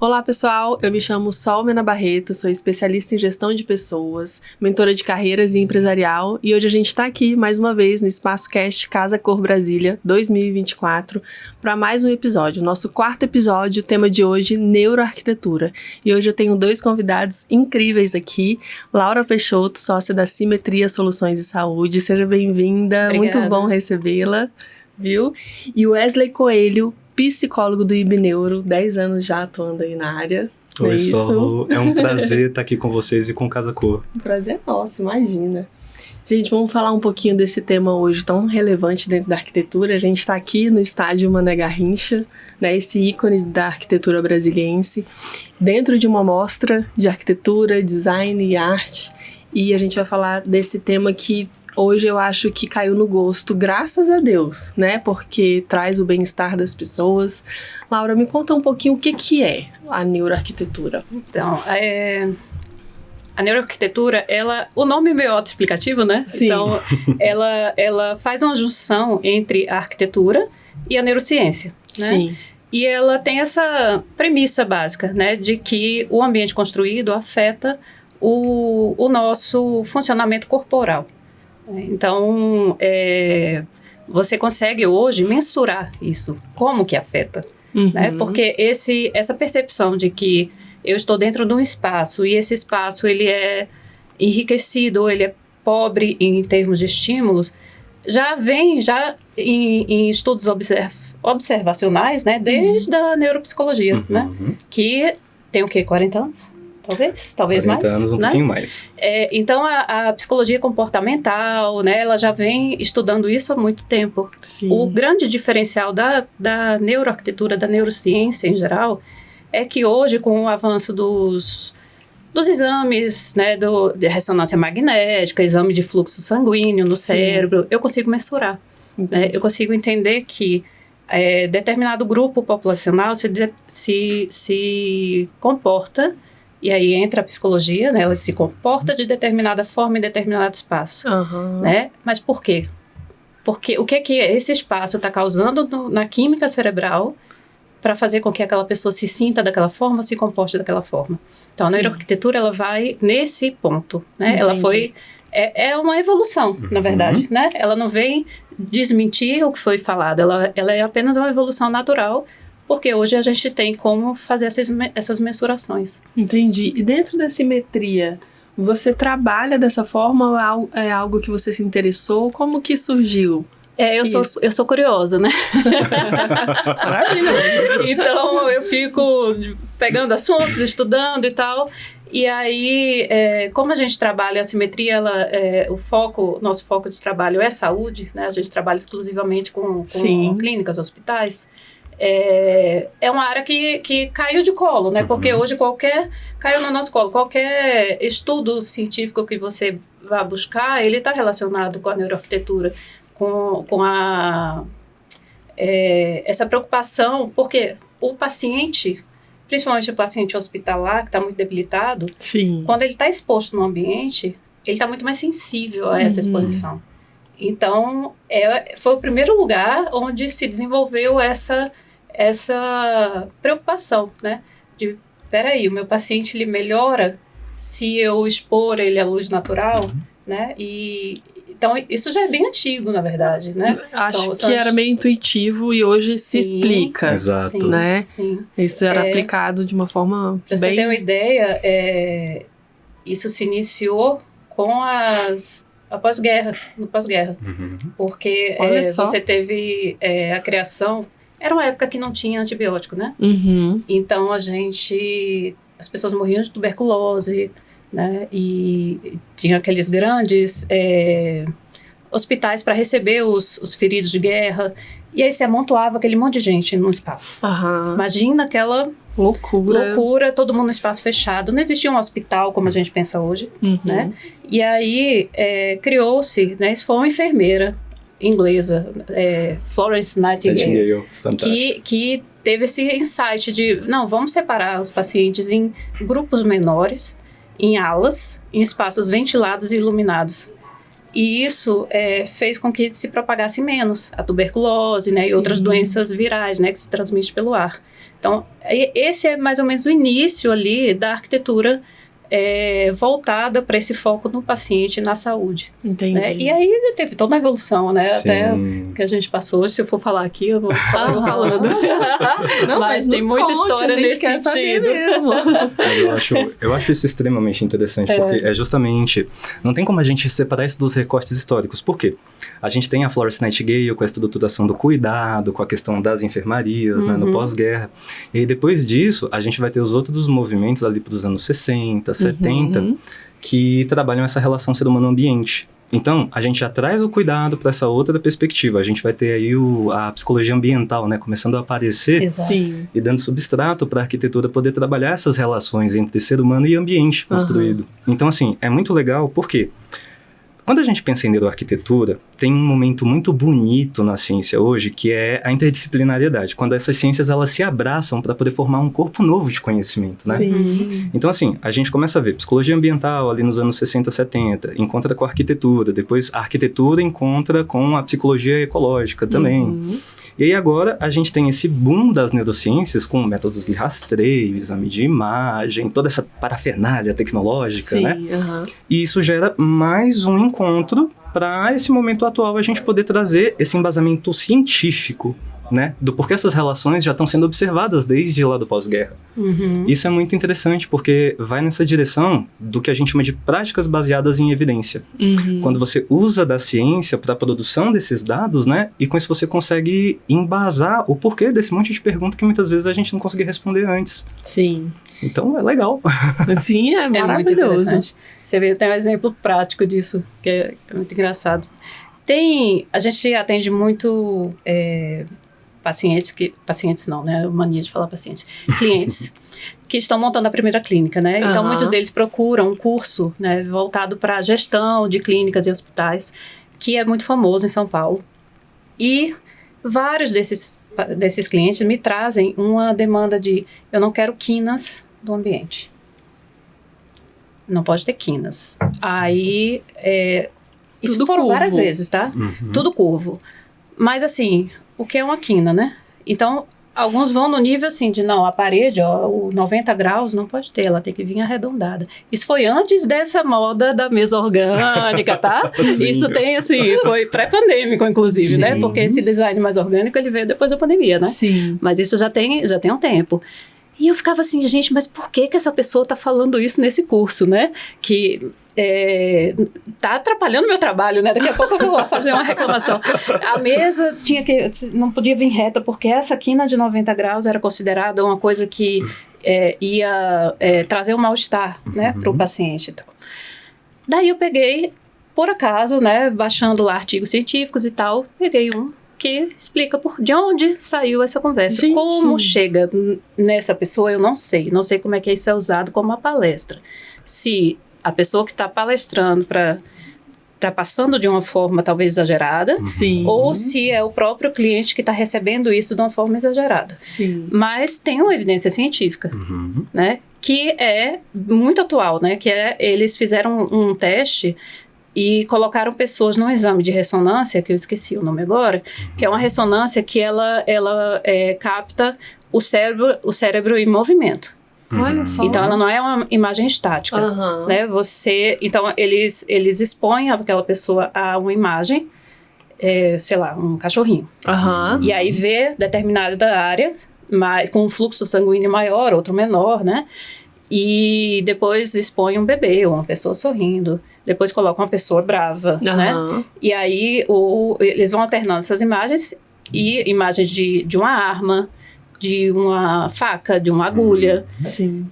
Olá pessoal, eu me chamo Sol Mena Barreto, sou especialista em gestão de pessoas, mentora de carreiras e empresarial e hoje a gente está aqui mais uma vez no Espaço Cast Casa Cor Brasília 2024 para mais um episódio, nosso quarto episódio, o tema de hoje, neuroarquitetura. E hoje eu tenho dois convidados incríveis aqui, Laura Peixoto, sócia da Simetria Soluções de Saúde, seja bem-vinda, muito bom recebê-la, viu? E Wesley Coelho, psicólogo do IBNeuro, 10 anos já atuando aí na área. Oi, Sol. É um prazer estar aqui com vocês e com Casa Cor. O prazer é nosso, imagina. Gente, vamos falar um pouquinho desse tema hoje tão relevante dentro da arquitetura. A gente está aqui no estádio Mané Garrincha, né, esse ícone da arquitetura brasiliense, dentro de uma mostra de arquitetura, design e arte. E a gente vai falar desse tema que hoje eu acho que caiu no gosto, graças a Deus, né? Porque traz o bem-estar das pessoas. Laura, me conta um pouquinho o que é a neuroarquitetura. Então, a neuroarquitetura, o nome é meio autoexplicativo, né? Sim. Então, ela faz uma junção entre a arquitetura e a neurociência, né? Sim. E ela tem essa premissa básica, né? De que o ambiente construído afeta o nosso funcionamento corporal. Então, você consegue hoje mensurar isso, como que afeta, né? Porque essa percepção de que eu estou dentro de um espaço e esse espaço ele é enriquecido, ele é pobre em termos de estímulos, já vem em estudos observacionais, né? Desde a neuropsicologia, né? Que tem o quê? 40 anos? Talvez 40 mais. 40 anos, um né? pouquinho mais. Então, a psicologia comportamental, né, ela já vem estudando isso há muito tempo. Sim. O grande diferencial da neuroarquitetura, da neurociência em geral, é que hoje, com o avanço dos exames, né, de ressonância magnética, exame de fluxo sanguíneo no cérebro, eu consigo mensurar. Né? Eu consigo entender que determinado grupo populacional se comporta. E aí entra a psicologia, né? Ela se comporta de determinada forma em determinado espaço, né? Mas por quê? Porque o que esse espaço está causando na química cerebral para fazer com que aquela pessoa se sinta daquela forma ou se comporte daquela forma. Então, a neuroarquitetura, ela vai nesse ponto, né? Entendi. Ela foi... É uma evolução, na verdade, né? Ela não vem desmentir o que foi falado, ela é apenas uma evolução natural, porque hoje a gente tem como fazer essas mensurações. Entendi. E dentro da simetria, você trabalha dessa forma ou é algo que você se interessou? Como que surgiu? Eu sou curiosa, né? Maravilha. Então, eu fico pegando assuntos, estudando e tal. E aí, como a gente trabalha a simetria, nosso foco de trabalho é saúde, né? A gente trabalha exclusivamente com clínicas, hospitais. É uma área que caiu de colo, né? Porque hoje caiu no nosso colo. Qualquer estudo científico que você vá buscar, ele está relacionado com a neuroarquitetura, com essa preocupação, porque o paciente, principalmente o paciente hospitalar, que está muito debilitado, quando ele está exposto no ambiente, ele está muito mais sensível a essa exposição. Então, foi o primeiro lugar onde se desenvolveu essa preocupação, né? De, peraí, o meu paciente, ele melhora se eu expor ele à luz natural, né? Então, isso já é bem antigo, na verdade, né? Acho que era meio intuitivo e hoje se explica. Exato. Né? Sim. Isso era aplicado de uma forma Pra você ter uma ideia, isso se iniciou com no pós-guerra. Porque você teve a criação... Era uma época que não tinha antibiótico, né? Então, as pessoas morriam de tuberculose, né? E tinha aqueles grandes hospitais para receber os feridos de guerra. E aí se amontoava aquele monte de gente num espaço. Imagina aquela loucura, todo mundo no espaço fechado. Não existia um hospital como a gente pensa hoje, né? E aí criou-se, né? Isso foi uma enfermeira inglesa, Florence Nightingale, que teve esse insight de, não, vamos separar os pacientes em grupos menores, em alas, em espaços ventilados e iluminados. E isso fez com que se propagasse menos a tuberculose, né, e outras doenças virais, né, que se transmitem pelo ar. Então, esse é mais ou menos o início ali da arquitetura voltada para esse foco no paciente e na saúde. Entendi. Né? E aí teve toda a evolução, né? Sim. Até que a gente passou. Se eu for falar aqui, eu vou só falando. Não, mas tem muita história nesse sentido. Eu acho isso extremamente interessante, porque é justamente... Não tem como a gente separar isso dos recortes históricos. Por quê? A gente tem a Florence Nightingale com a estruturação do cuidado, com a questão das enfermarias, né, no pós-guerra. E aí, depois disso, a gente vai ter os outros movimentos ali para os anos 60, 70, que trabalham essa relação ser humano-ambiente. Então, a gente já traz o cuidado para essa outra perspectiva. A gente vai ter aí a psicologia ambiental, né, começando a aparecer. Sim. E dando substrato para a arquitetura poder trabalhar essas relações entre ser humano e ambiente construído. Então, assim, é muito legal, porque quando a gente pensa em neuroarquitetura, tem um momento muito bonito na ciência hoje, que é a interdisciplinariedade, quando essas ciências elas se abraçam para poder formar um corpo novo de conhecimento, né? Sim. Então, assim, a gente começa a ver psicologia ambiental ali nos anos 60, 70, encontra com a arquitetura, depois a arquitetura encontra com a psicologia ecológica também. E aí agora a gente tem esse boom das neurociências com métodos de rastreio, exame de imagem, toda essa parafernália tecnológica, né? E isso gera mais um encontro para esse momento atual a gente poder trazer esse embasamento científico, né? Do porquê essas relações já estão sendo observadas desde lá do pós-guerra. Isso é muito interessante porque vai nessa direção do que a gente chama de práticas baseadas em evidência. Quando você usa da ciência para a produção desses dados, né? E com isso você consegue embasar o porquê desse monte de pergunta que muitas vezes a gente não conseguia responder antes. Sim. Então é legal. Sim, é maravilhoso. Você vê, tem um exemplo prático disso, que é muito engraçado. A gente atende muito pacientes não, né? Mania de falar pacientes. Clientes que estão montando a primeira clínica, né? Então, muitos deles procuram um curso, né, voltado para a gestão de clínicas e hospitais, que é muito famoso em São Paulo. E vários desses clientes me trazem uma demanda de: eu não quero quinas do ambiente. Não pode ter quinas. Aí, isso Tudo foram curvo. várias vezes, tá? Tudo curvo. Mas, assim, o que é uma quina, né? Então, alguns vão no nível, assim, de não, a parede, ó, o 90 graus não pode ter, ela tem que vir arredondada. Isso foi antes dessa moda da mesa orgânica, tá? Isso tem, assim, foi pré-pandêmico, inclusive, né? Porque esse design mais orgânico, ele veio depois da pandemia, né? Sim. Mas isso já tem um tempo. E eu ficava assim, gente, mas por que essa pessoa tá falando isso nesse curso, né? Que tá atrapalhando meu trabalho, né? Daqui a pouco eu vou lá fazer uma reclamação. A mesa não podia vir reta, porque essa quina de 90 graus era considerada uma coisa que ia trazer um mal-estar, né? Para o paciente. Então. Daí eu peguei, por acaso, né? Baixando lá artigos científicos e tal, peguei um que explica de onde saiu essa conversa. Gente. Como chega nessa pessoa, eu não sei. Não sei como é que isso é usado como uma palestra. Se a pessoa que está palestrando está passando de uma forma talvez exagerada, ou se é o próprio cliente que está recebendo isso de uma forma exagerada. Sim. Mas tem uma evidência científica, né? Que é muito atual, né? Que eles fizeram um teste e colocaram pessoas num exame de ressonância, que eu esqueci o nome agora, que é uma ressonância que ela capta o cérebro em movimento. Olha só. Então, ela não é uma imagem estática, né? Então, eles expõem aquela pessoa a uma imagem, sei lá, um cachorrinho. E aí vê determinada área, com um fluxo sanguíneo maior, outro menor, né? E depois expõe um bebê ou uma pessoa sorrindo. Depois coloca uma pessoa brava, né? E aí eles vão alternando essas imagens, e imagens de uma arma, de uma faca, de uma agulha. Sim.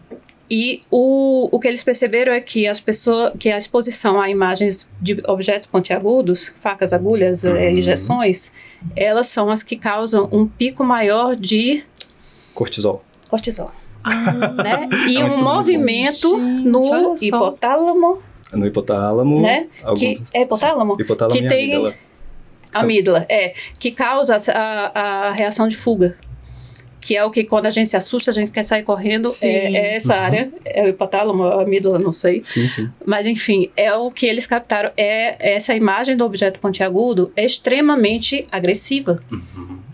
E o que eles perceberam é que a exposição a imagens de objetos pontiagudos, facas, agulhas, injeções, elas são as que causam um pico maior de cortisol. Né? E um movimento no hipotálamo. No hipotálamo. Né? Hipotálamo? Hipotálamo que e tem amígdala. Amígdala, que causa a reação de fuga. Que é o que, quando a gente se assusta, a gente quer sair correndo. É essa área, é o hipotálamo, a amígdala, não sei. Sim. Mas, enfim, é o que eles captaram. Essa imagem do objeto pontiagudo é extremamente agressiva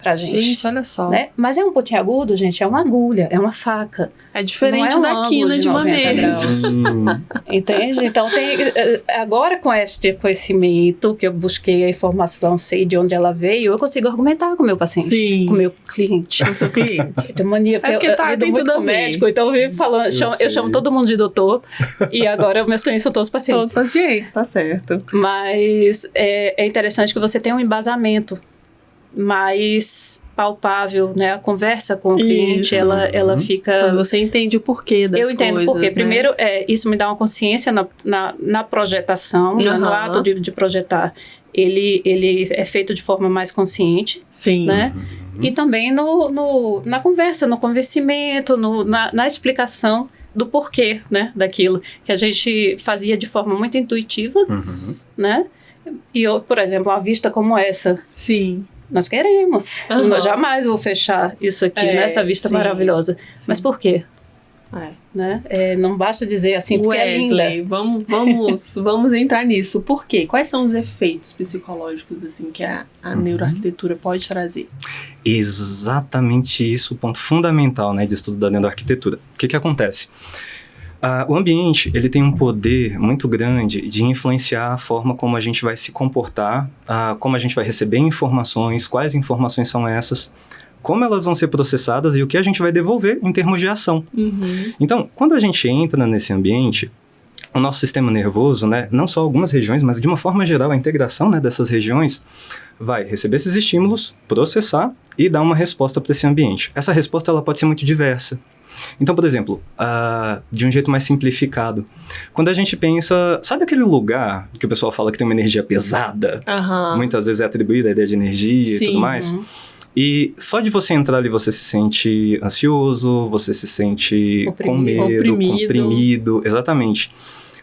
pra gente. Gente, olha só. Né? Mas é um pontiagudo, gente, é uma agulha, é uma faca. É diferente da quina de uma mesa. Entende? Então, agora com este conhecimento que eu busquei a informação, sei de onde ela veio, eu consigo argumentar com o meu paciente. Sim. Com o meu cliente. Com o seu cliente. Eu tenho mania, porque eu lido muito com médico, então eu vivo falando, eu chamo todo mundo de doutor, e agora meus clientes são todos pacientes. Todos pacientes, tá certo. Mas é interessante que você tenha um embasamento mais palpável, né? A conversa com o cliente, ela fica... Quando você entende o porquê das coisas, eu entendo o porquê. Né? Primeiro, isso me dá uma consciência na projetação, no ato de projetar. Ele é feito de forma mais consciente. Sim. Né? E também na conversa, no convencimento, na explicação do porquê, né, daquilo. Que a gente fazia de forma muito intuitiva, né? E, por exemplo, uma vista como essa. Sim. Nós queremos. Eu jamais vou fechar isso aqui, nessa vista maravilhosa. Sim. Mas por quê? Né? Não basta dizer assim, porque Wesley, vamos entrar nisso. Por quê? Quais são os efeitos psicológicos assim, que a neuroarquitetura pode trazer? Exatamente isso, o ponto fundamental, né, de estudo da neuroarquitetura. O que acontece? O ambiente, ele tem um poder muito grande de influenciar a forma como a gente vai se comportar, como a gente vai receber informações, quais informações são essas, como elas vão ser processadas e o que a gente vai devolver em termos de ação. Então, quando a gente entra nesse ambiente, o nosso sistema nervoso, né, não só algumas regiões, mas de uma forma geral, a integração, né, dessas regiões vai receber esses estímulos, processar e dar uma resposta para esse ambiente. Essa resposta ela pode ser muito diversa. Então, por exemplo, de um jeito mais simplificado, quando a gente pensa, sabe aquele lugar que o pessoal fala que tem uma energia pesada? Muitas vezes é atribuída a ideia de energia e tudo mais. E só de você entrar ali, você se sente ansioso, você se sente com medo, comprimido. Exatamente.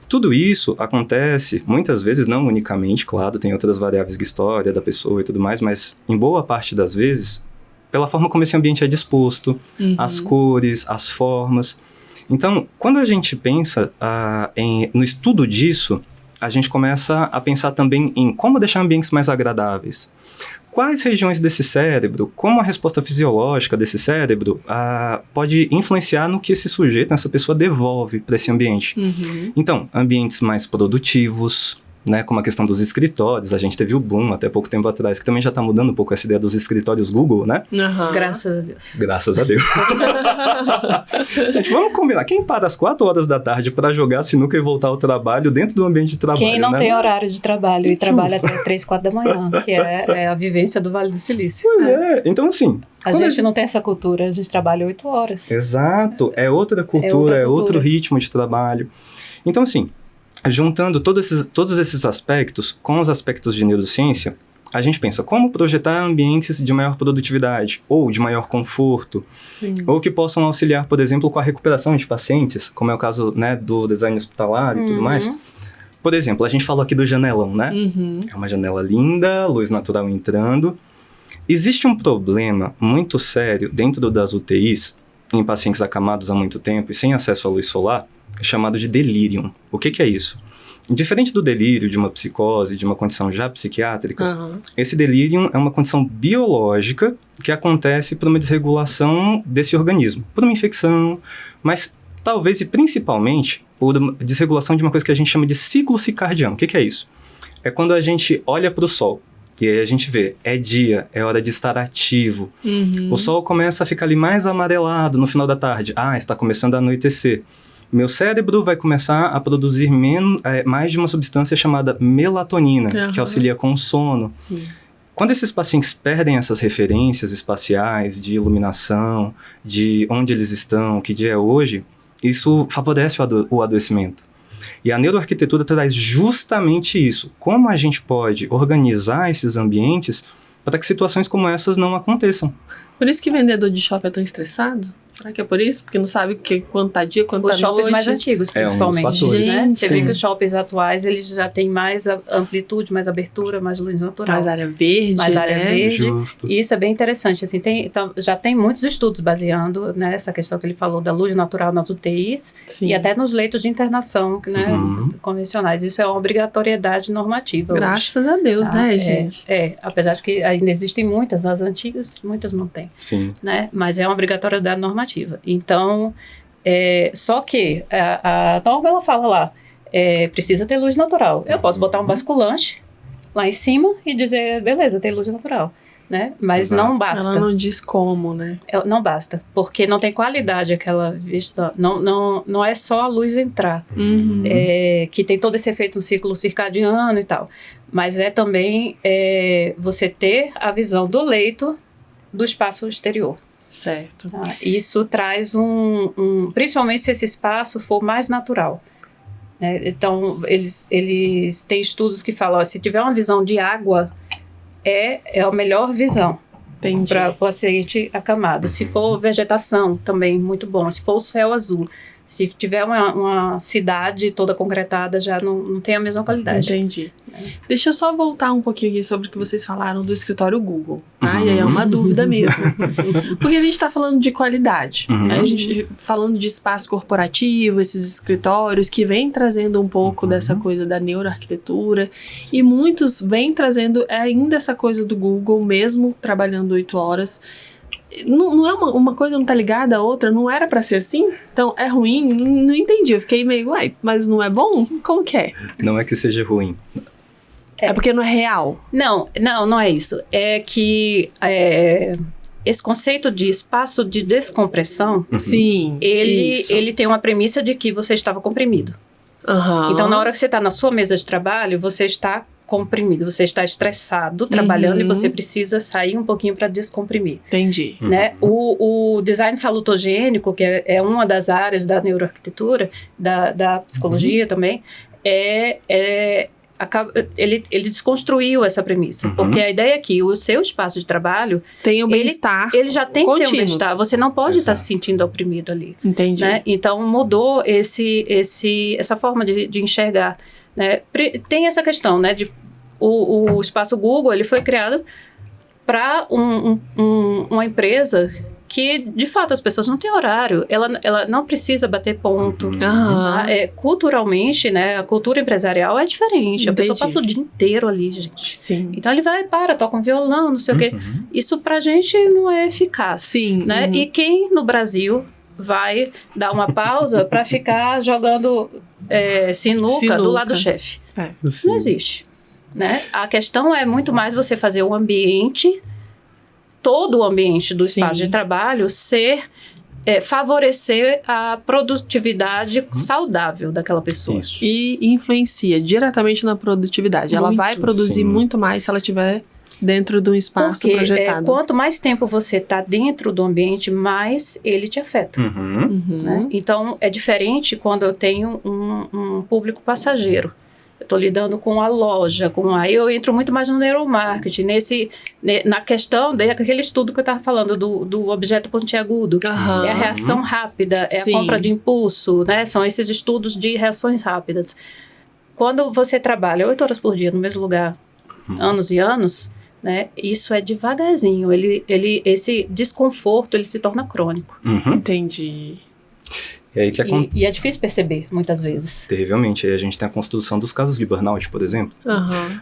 Tudo isso acontece, muitas vezes, não unicamente, claro, tem outras variáveis de história da pessoa e tudo mais, mas em boa parte das vezes, pela forma como esse ambiente é disposto, as cores, as formas. Então, quando a gente pensa no estudo disso, a gente começa a pensar também em como deixar ambientes mais agradáveis. Quais regiões desse cérebro, como a resposta fisiológica desse cérebro pode influenciar no que esse sujeito, essa pessoa devolve para esse ambiente. Então, ambientes mais produtivos, né, como a questão dos escritórios, a gente teve o boom até pouco tempo atrás, que também já está mudando um pouco essa ideia dos escritórios Google, né? Graças a Deus. Graças a Deus. Gente, vamos combinar. Quem para às 4 horas da tarde para jogar sinuca e voltar ao trabalho dentro do ambiente de trabalho? Quem não tem horário de trabalho e trabalha até 3, 4 da manhã, que é a vivência do Vale do Silício. Então assim... A gente não tem essa cultura, a gente trabalha 8 horas. Exato, é outra cultura, é outro ritmo de trabalho. Então assim... Juntando todos esses aspectos com os aspectos de neurociência, a gente pensa como projetar ambientes de maior produtividade ou de maior conforto, ou que possam auxiliar, por exemplo, com a recuperação de pacientes, como é o caso, né, do design hospitalar e tudo mais. Por exemplo, a gente falou aqui do janelão, né? É uma janela linda, luz natural entrando. Existe um problema muito sério dentro das UTIs, em pacientes acamados há muito tempo e sem acesso à luz solar, chamado de delírio. O que é isso? Diferente do delírio de uma psicose, de uma condição já psiquiátrica, esse delírio é uma condição biológica que acontece por uma desregulação desse organismo, por uma infecção, mas talvez e principalmente por uma desregulação de uma coisa que a gente chama de ciclo circadiano. O que é isso? É quando a gente olha para o sol e aí a gente vê, é dia, é hora de estar ativo. O sol começa a ficar ali mais amarelado no final da tarde. Está começando a anoitecer. Meu cérebro vai começar a produzir mais de uma substância chamada melatonina, que auxilia com o sono. Quando esses pacientes perdem essas referências espaciais de iluminação, de onde eles estão, que dia é hoje, isso favorece o adoecimento. E a neuroarquitetura traz justamente isso. Como a gente pode organizar esses ambientes para que situações como essas não aconteçam. Por isso que vendedor de shopping é tão estressado? Será que é por isso? Porque não sabe quanto tá dia, quanto tá noite. Os shoppings mais antigos, principalmente. Um dos fatores. Né? Você vê que os shoppings atuais, eles já têm mais amplitude, mais abertura, mais luz natural. Mais área verde, mais área verde. Justo. E isso é bem interessante. Assim, já tem muitos estudos baseando nessa questão que ele falou da luz natural nas UTIs. Sim. E até nos leitos de internação, né, convencionais. Isso é uma obrigatoriedade normativa. Graças a Deus, né, gente? Apesar de que ainda existem muitas, nas antigas, muitas não tem. Sim. Né? Mas é uma obrigatoriedade normativa. Então, só que a norma, ela fala lá, precisa ter luz natural. Eu posso botar um basculante lá em cima e dizer, beleza, tem luz natural. Né? Mas não basta. Ela não diz como, né? Não basta, porque não tem qualidade aquela vista. Não é só a luz entrar, que tem todo esse efeito no ciclo circadiano e tal. Mas é também você ter a visão do leito do espaço exterior. Certo. Tá? Isso traz principalmente se esse espaço for mais natural. Né? Então, eles têm estudos que falam, se tiver uma visão de água, é a melhor visão para o paciente acamado. Se for vegetação, também muito bom. Se for o céu azul, se tiver uma cidade toda concretada, já não tem a mesma qualidade. Entendi. Deixa eu só voltar um pouquinho aqui sobre o que vocês falaram do escritório Google. Tá? E aí é uma dúvida mesmo. Porque a gente está falando de qualidade. Aí a gente falando de espaço corporativo, esses escritórios que vêm trazendo um pouco dessa coisa da neuroarquitetura. E muitos vêm trazendo ainda essa coisa do Google, mesmo trabalhando 8 horas. Não é uma coisa não tá ligada à outra, não era pra ser assim? Então é ruim? Não entendi, eu fiquei meio, mas não é bom? Como que é? Não é que seja ruim. É porque não é real? Não é isso. É que esse conceito de espaço de descompressão, sim, ele tem uma premissa de que você estava comprimido. Então na hora que você está na sua mesa de trabalho, você está comprimido, você está estressado trabalhando e você precisa sair um pouquinho para descomprimir. Entendi. Né? O design salutogênico, que é uma das áreas da neuroarquitetura, da psicologia também, ele desconstruiu essa premissa. Porque a ideia é que o seu espaço de trabalho tem o bem-estar. Ele já tem que ter um bem-estar. Você não pode estar se sentindo oprimido ali. Entendi. Né? Então mudou essa forma de enxergar. Né? Tem essa questão, né, de o espaço Google, ele foi criado para uma empresa que, de fato, as pessoas não têm horário, ela não precisa bater ponto. Tá? Culturalmente, né, a cultura empresarial é diferente. Entendi. A pessoa passa o dia inteiro ali, gente. Sim. Então ele toca um violão, não sei o quê. Isso pra gente não é eficaz. Sim. Né? E quem no Brasil vai dar uma pausa para ficar jogando sinuca do lado do chefe? Isso não existe. Né? A questão é muito mais você fazer o ambiente, todo o ambiente do espaço de trabalho favorecer a produtividade saudável daquela pessoa. Isso. E influencia diretamente na produtividade. Ela vai produzir muito mais se ela tiver dentro de um espaço projetado. Quanto mais tempo você está dentro do ambiente, mais ele te afeta. Né? Então, é diferente quando eu tenho um público passageiro. Eu estou lidando com a loja, aí eu entro muito mais no neuromarketing, na questão daquele estudo que eu estava falando, do objeto pontiagudo. É a reação rápida, é a compra de impulso, né? São esses estudos de reações rápidas. Quando você trabalha 8 horas por dia no mesmo lugar, anos e anos, né? Isso é devagarzinho, esse desconforto ele se torna crônico. Entendi. E aí e é difícil perceber, muitas vezes. Terrivelmente. Aí a gente tem a construção dos casos de burnout, por exemplo.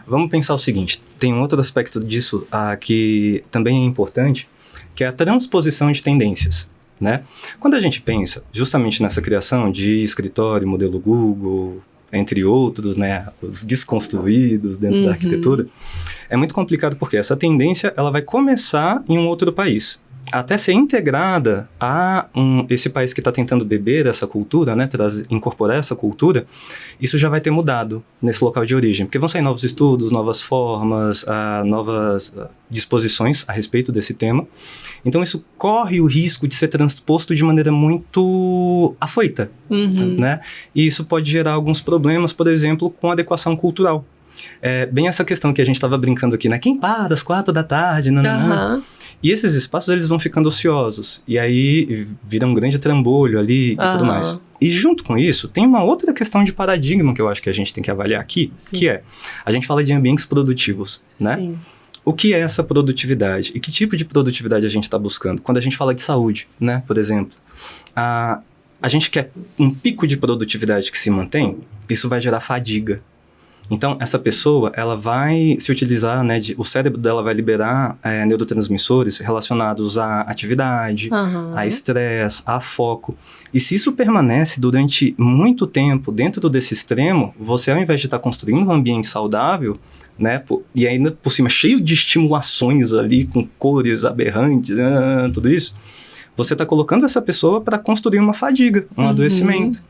Vamos pensar o seguinte, tem um outro aspecto disso que também é importante, que é a transposição de tendências. Né? Quando a gente pensa justamente nessa criação de escritório, modelo Google, entre outros, né, os desconstruídos dentro da arquitetura, é muito complicado porque essa tendência ela vai começar em um outro país. Até ser integrada a esse país que está tentando beber essa cultura, né, incorporar essa cultura, isso já vai ter mudado nesse local de origem, porque vão sair novos estudos, novas formas, novas disposições a respeito desse tema. Então isso corre o risco de ser transposto de maneira muito afoita, né? E isso pode gerar alguns problemas, por exemplo, com adequação cultural. É bem essa questão que a gente estava brincando aqui, né? Quem para às 4 da tarde, nananã. E esses espaços, eles vão ficando ociosos. E aí, vira um grande trambolho ali e tudo mais. E junto com isso, tem uma outra questão de paradigma que eu acho que a gente tem que avaliar aqui, que é, a gente fala de ambientes produtivos, né? Sim. O que é essa produtividade? E que tipo de produtividade a gente está buscando? Quando a gente fala de saúde, né? Por exemplo, a gente quer um pico de produtividade que se mantém, isso vai gerar fadiga. Então, essa pessoa, ela vai se utilizar, né, o cérebro dela vai liberar neurotransmissores relacionados à atividade, a estresse, a foco. E se isso permanece durante muito tempo dentro desse extremo, você, ao invés de estar construindo um ambiente saudável, né, e ainda por cima cheio de estimulações ali, com cores aberrantes, tudo isso, você está colocando essa pessoa para construir uma fadiga, um adoecimento.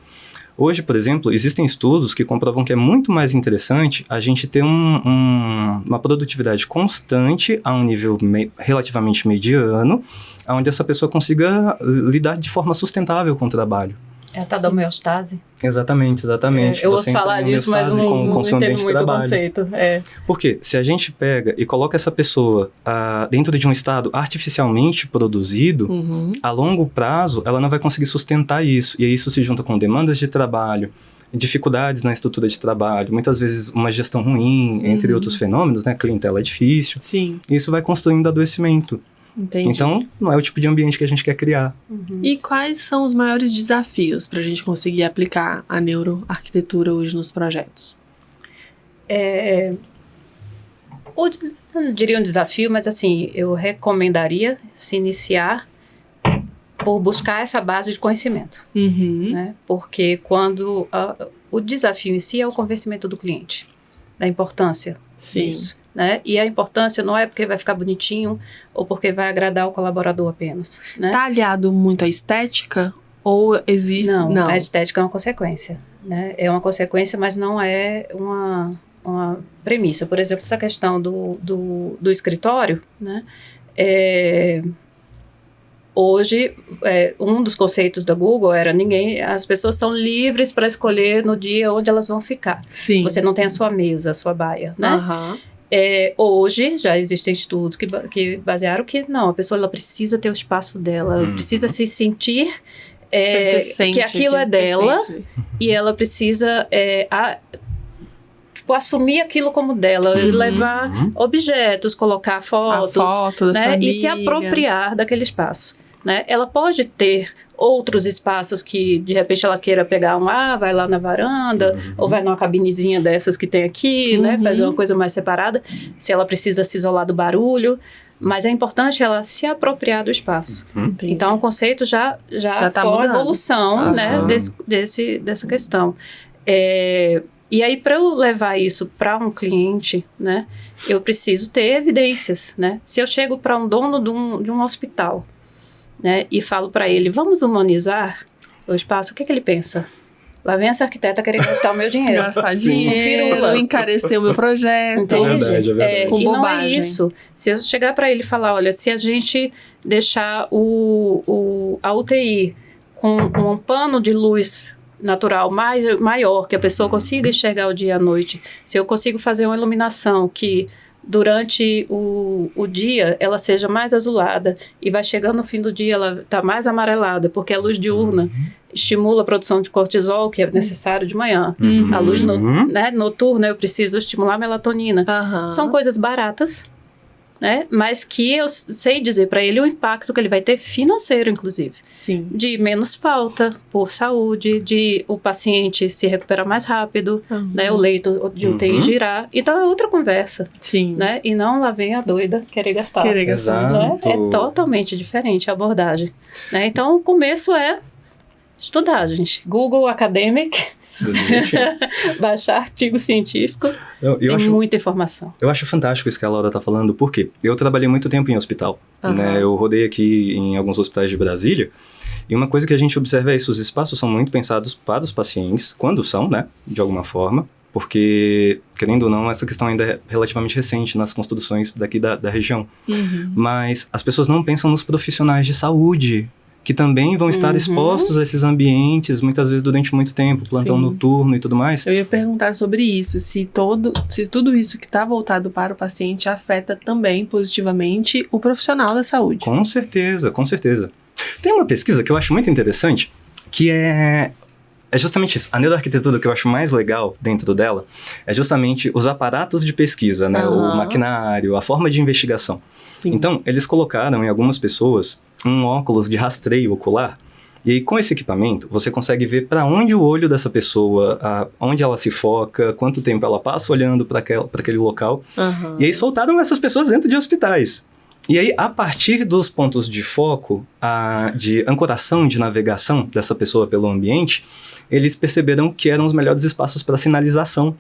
Hoje, por exemplo, existem estudos que comprovam que é muito mais interessante a gente ter uma produtividade constante a um nível relativamente mediano, onde essa pessoa consiga lidar de forma sustentável com o trabalho. É a tal da homeostase? Exatamente. Eu ouço falar disso, mas não entendo muito o conceito. Porque se a gente pega e coloca essa pessoa dentro de um estado artificialmente produzido, a longo prazo ela não vai conseguir sustentar isso. E aí isso se junta com demandas de trabalho, dificuldades na estrutura de trabalho, muitas vezes uma gestão ruim, entre outros fenômenos, né? Clientela é difícil. Sim. E isso vai construindo adoecimento. Entendi. Então, não é o tipo de ambiente que a gente quer criar. E quais são os maiores desafios para a gente conseguir aplicar a neuroarquitetura hoje nos projetos? Eu não diria um desafio, mas assim, eu recomendaria se iniciar por buscar essa base de conhecimento. Né? Porque quando o desafio em si é o convencimento do cliente, da importância disso. Né? E a importância não é porque vai ficar bonitinho ou porque vai agradar o colaborador apenas. Né? Tá aliado muito à estética ou existe... Não, a estética é uma consequência. Né? É uma consequência, mas não é uma premissa. Por exemplo, essa questão do escritório, né? Hoje, um dos conceitos da Google era as pessoas são livres para escolher no dia onde elas vão ficar. Sim. Você não tem a sua mesa, a sua baia, né? Hoje, já existem estudos que basearam que não, a pessoa ela precisa ter o espaço dela, ela precisa se sentir que aquilo é dela e ela precisa assumir aquilo como dela, levar objetos, colocar fotos, né, e se apropriar daquele espaço. Né? Ela pode ter outros espaços que, de repente, ela queira pegar vai lá na varanda, ou vai numa cabinezinha dessas que tem aqui, né? Fazer uma coisa mais separada, se ela precisa se isolar do barulho. Mas é importante ela se apropriar do espaço. Então, o conceito já tá foi uma evolução, né? Dessa questão. E aí, para eu levar isso para um cliente, né? Eu preciso ter evidências, né? Se eu chego para um dono de um hospital, né, e falo para ele, vamos humanizar o espaço, o que ele pensa? Lá vem essa arquiteta querer gastar o meu dinheiro. Gastar dinheiro, encarecer o meu projeto. Entende? É verdade. Com e bobagem. Não é isso. Se eu chegar para ele e falar, olha, se a gente deixar a UTI com um pano de luz natural maior, que a pessoa consiga enxergar o dia e a noite, se eu consigo fazer uma iluminação que durante o dia ela seja mais azulada e vai chegando no fim do dia ela está mais amarelada, porque a luz diurna estimula a produção de cortisol, que é necessário de manhã. A luz noturna eu preciso estimular a melatonina. São coisas baratas, né? Mas que eu sei dizer para ele o impacto que ele vai ter financeiro, inclusive. Sim. De menos falta por saúde, de o paciente se recuperar mais rápido, né? O leito de UTI girar. Então é outra conversa. Sim. Né? E não lá vem a doida querer gastar. Né? É totalmente diferente a abordagem. Né? Então o começo é estudar, gente. Google Academic... baixar artigo científico, tem muita informação. Eu acho fantástico isso que a Laura está falando, porque eu trabalhei muito tempo em hospital, né? Eu rodei aqui em alguns hospitais de Brasília, e uma coisa que a gente observa é isso, os espaços são muito pensados para os pacientes, quando são, né, de alguma forma, porque, querendo ou não, essa questão ainda é relativamente recente nas construções daqui da região. Mas as pessoas não pensam nos profissionais de saúde que também vão estar expostos a esses ambientes, muitas vezes durante muito tempo, plantão noturno e tudo mais. Eu ia perguntar sobre isso, se tudo isso que está voltado para o paciente afeta também positivamente o profissional da saúde. Com certeza, com certeza. Tem uma pesquisa que eu acho muito interessante, que é justamente isso. A neuroarquitetura que eu acho mais legal dentro dela é justamente os aparatos de pesquisa, né? O maquinário, a forma de investigação. Sim. Então, eles colocaram em algumas pessoas um óculos de rastreio ocular, e aí com esse equipamento você consegue ver para onde o olho dessa pessoa, onde ela se foca, quanto tempo ela passa olhando para aquele local. E aí soltaram essas pessoas dentro de hospitais. E aí, a partir dos pontos de foco, de ancoração, de navegação dessa pessoa pelo ambiente, eles perceberam que eram os melhores espaços para sinalização,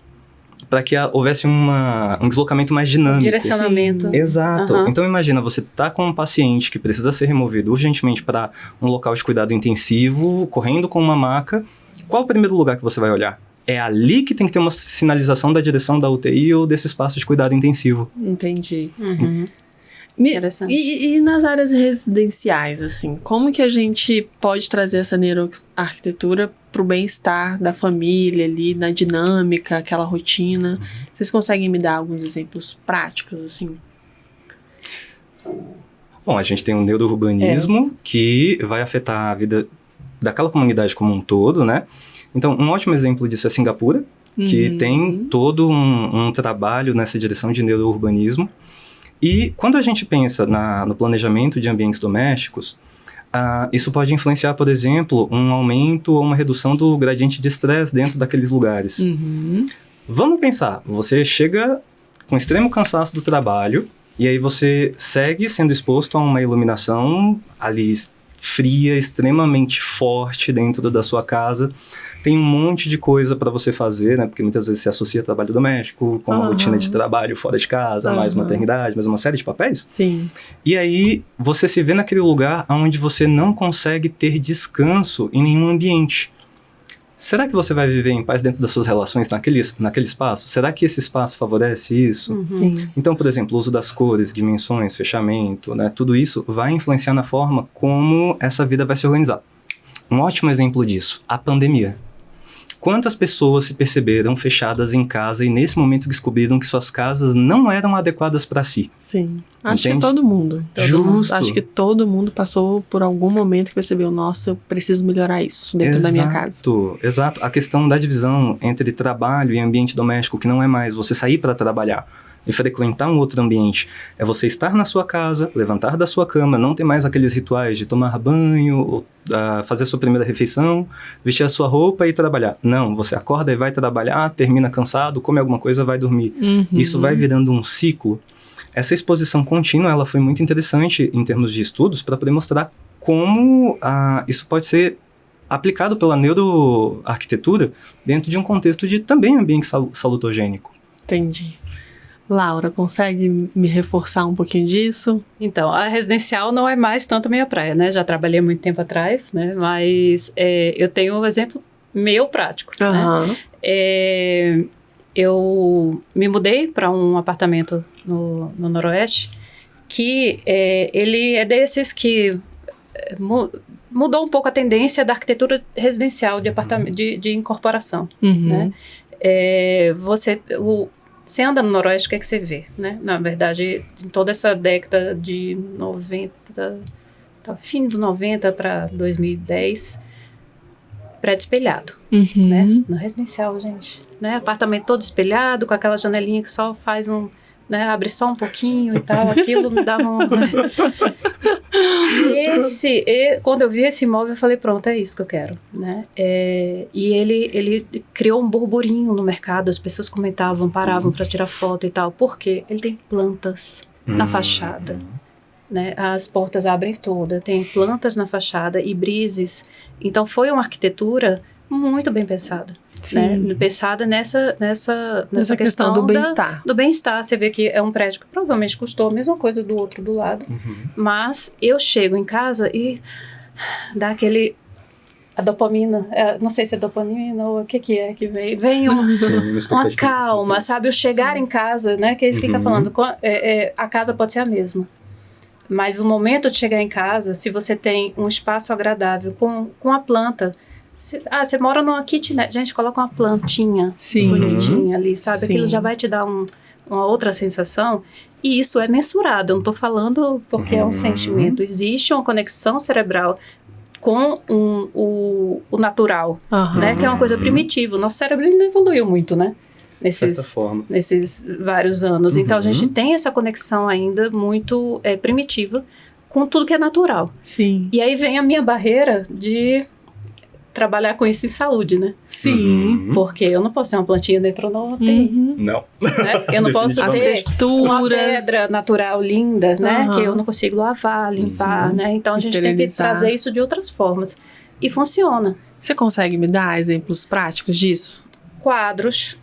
para que houvesse um deslocamento mais dinâmico. Direcionamento. Sim. Exato. Então, imagina, você tá com um paciente que precisa ser removido urgentemente para um local de cuidado intensivo, correndo com uma maca. Qual o primeiro lugar que você vai olhar? É ali que tem que ter uma sinalização da direção da UTI ou desse espaço de cuidado intensivo. Entendi. E nas áreas residenciais, assim, como que a gente pode trazer essa neuroarquitetura para o bem-estar da família ali, na dinâmica, aquela rotina? Vocês conseguem me dar alguns exemplos práticos, assim? Bom, a gente tem um neurourbanismo que vai afetar a vida daquela comunidade como um todo, né? Então, um ótimo exemplo disso é Singapura, que tem todo um trabalho nessa direção de neurourbanismo. E quando a gente pensa no planejamento de ambientes domésticos, isso pode influenciar, por exemplo, um aumento ou uma redução do gradiente de estresse dentro daqueles lugares. Vamos pensar, você chega com extremo cansaço do trabalho e aí você segue sendo exposto a uma iluminação ali fria, extremamente forte dentro da sua casa. Tem um monte de coisa para você fazer, né? Porque muitas vezes se associa trabalho doméstico com uma rotina de trabalho fora de casa, mais maternidade, mais uma série de papéis. Sim. E aí você se vê naquele lugar onde você não consegue ter descanso em nenhum ambiente. Será que você vai viver em paz dentro das suas relações naquele espaço? Será que esse espaço favorece isso? Sim. Então, por exemplo, o uso das cores, dimensões, fechamento, né? Tudo isso vai influenciar na forma como essa vida vai se organizar. Um ótimo exemplo disso, a pandemia. Quantas pessoas se perceberam fechadas em casa e nesse momento descobriram que suas casas não eram adequadas para si? Sim. Acho Entende? que todo mundo. Justo. Acho que todo mundo passou por algum momento que percebeu, nossa, eu preciso melhorar isso dentro da minha casa. Exato. A questão da divisão entre trabalho e ambiente doméstico, que não é mais você sair para trabalhar e frequentar um outro ambiente, é você estar na sua casa, levantar da sua cama, não ter mais aqueles rituais de tomar banho, fazer a sua primeira refeição, vestir a sua roupa e trabalhar. Não, você acorda e vai trabalhar, termina cansado, come alguma coisa, vai dormir. Isso vai virando um ciclo. Essa exposição contínua, ela foi muito interessante em termos de estudos para poder mostrar como isso pode ser aplicado pela neuroarquitetura dentro de um contexto de também ambiente salutogênico. Entendi. Laura, consegue me reforçar um pouquinho disso? Então, a residencial não é mais tanto minha praia, né? Já trabalhei muito tempo atrás, né? Mas eu tenho um exemplo meu prático, né? Eu me mudei para um apartamento no Noroeste que ele é desses que mudou um pouco a tendência da arquitetura residencial de apartamento, de incorporação, né? Você anda no Noroeste, o que é que você vê, né? Na verdade, em toda essa década de 90, fim dos 90 para 2010, prédio espelhado, né? No residencial, gente, né? Apartamento todo espelhado, com aquela janelinha que só faz né? Abre só um pouquinho e tal, aquilo me dava quando eu vi esse imóvel, eu falei, pronto, é isso que eu quero, né? E ele criou um burburinho no mercado, as pessoas comentavam, paravam para tirar foto e tal, porque ele tem plantas na fachada, né? As portas abrem todas, tem plantas na fachada e brises, então foi uma arquitetura muito bem pensada. Né? Pensada nessa questão do bem-estar. Do bem-estar. Você vê que é um prédio que provavelmente custou a mesma coisa do outro do lado. Mas eu chego em casa e dá a dopamina, não sei se é dopamina ou o que é que vem uma calma, sabe? O chegar em casa, né? Que é isso que ele está falando. A casa pode ser a mesma. Mas o momento de chegar em casa, se você tem um espaço agradável com a planta... Você mora numa kitnet, gente, coloca uma plantinha bonitinha ali, sabe? Sim. Aquilo já vai te dar uma outra sensação. E isso é mensurado, eu não estou falando porque é um sentimento. Existe uma conexão cerebral com o natural, né? Que é uma coisa primitiva. O nosso cérebro ele não evoluiu muito, né? Nesses vários anos. Então, a gente tem essa conexão ainda muito primitiva com tudo que é natural. Sim. E aí vem a minha barreira de trabalhar com isso em saúde, né? Sim. Porque eu não posso ter uma plantinha dentro da UTI. Não. Né? Eu não posso As ter texturas. uma pedra natural linda, né? Que eu não consigo lavar, limpar, né? Então, a gente tem que trazer isso de outras formas. E funciona. Você consegue me dar exemplos práticos disso? Quadros.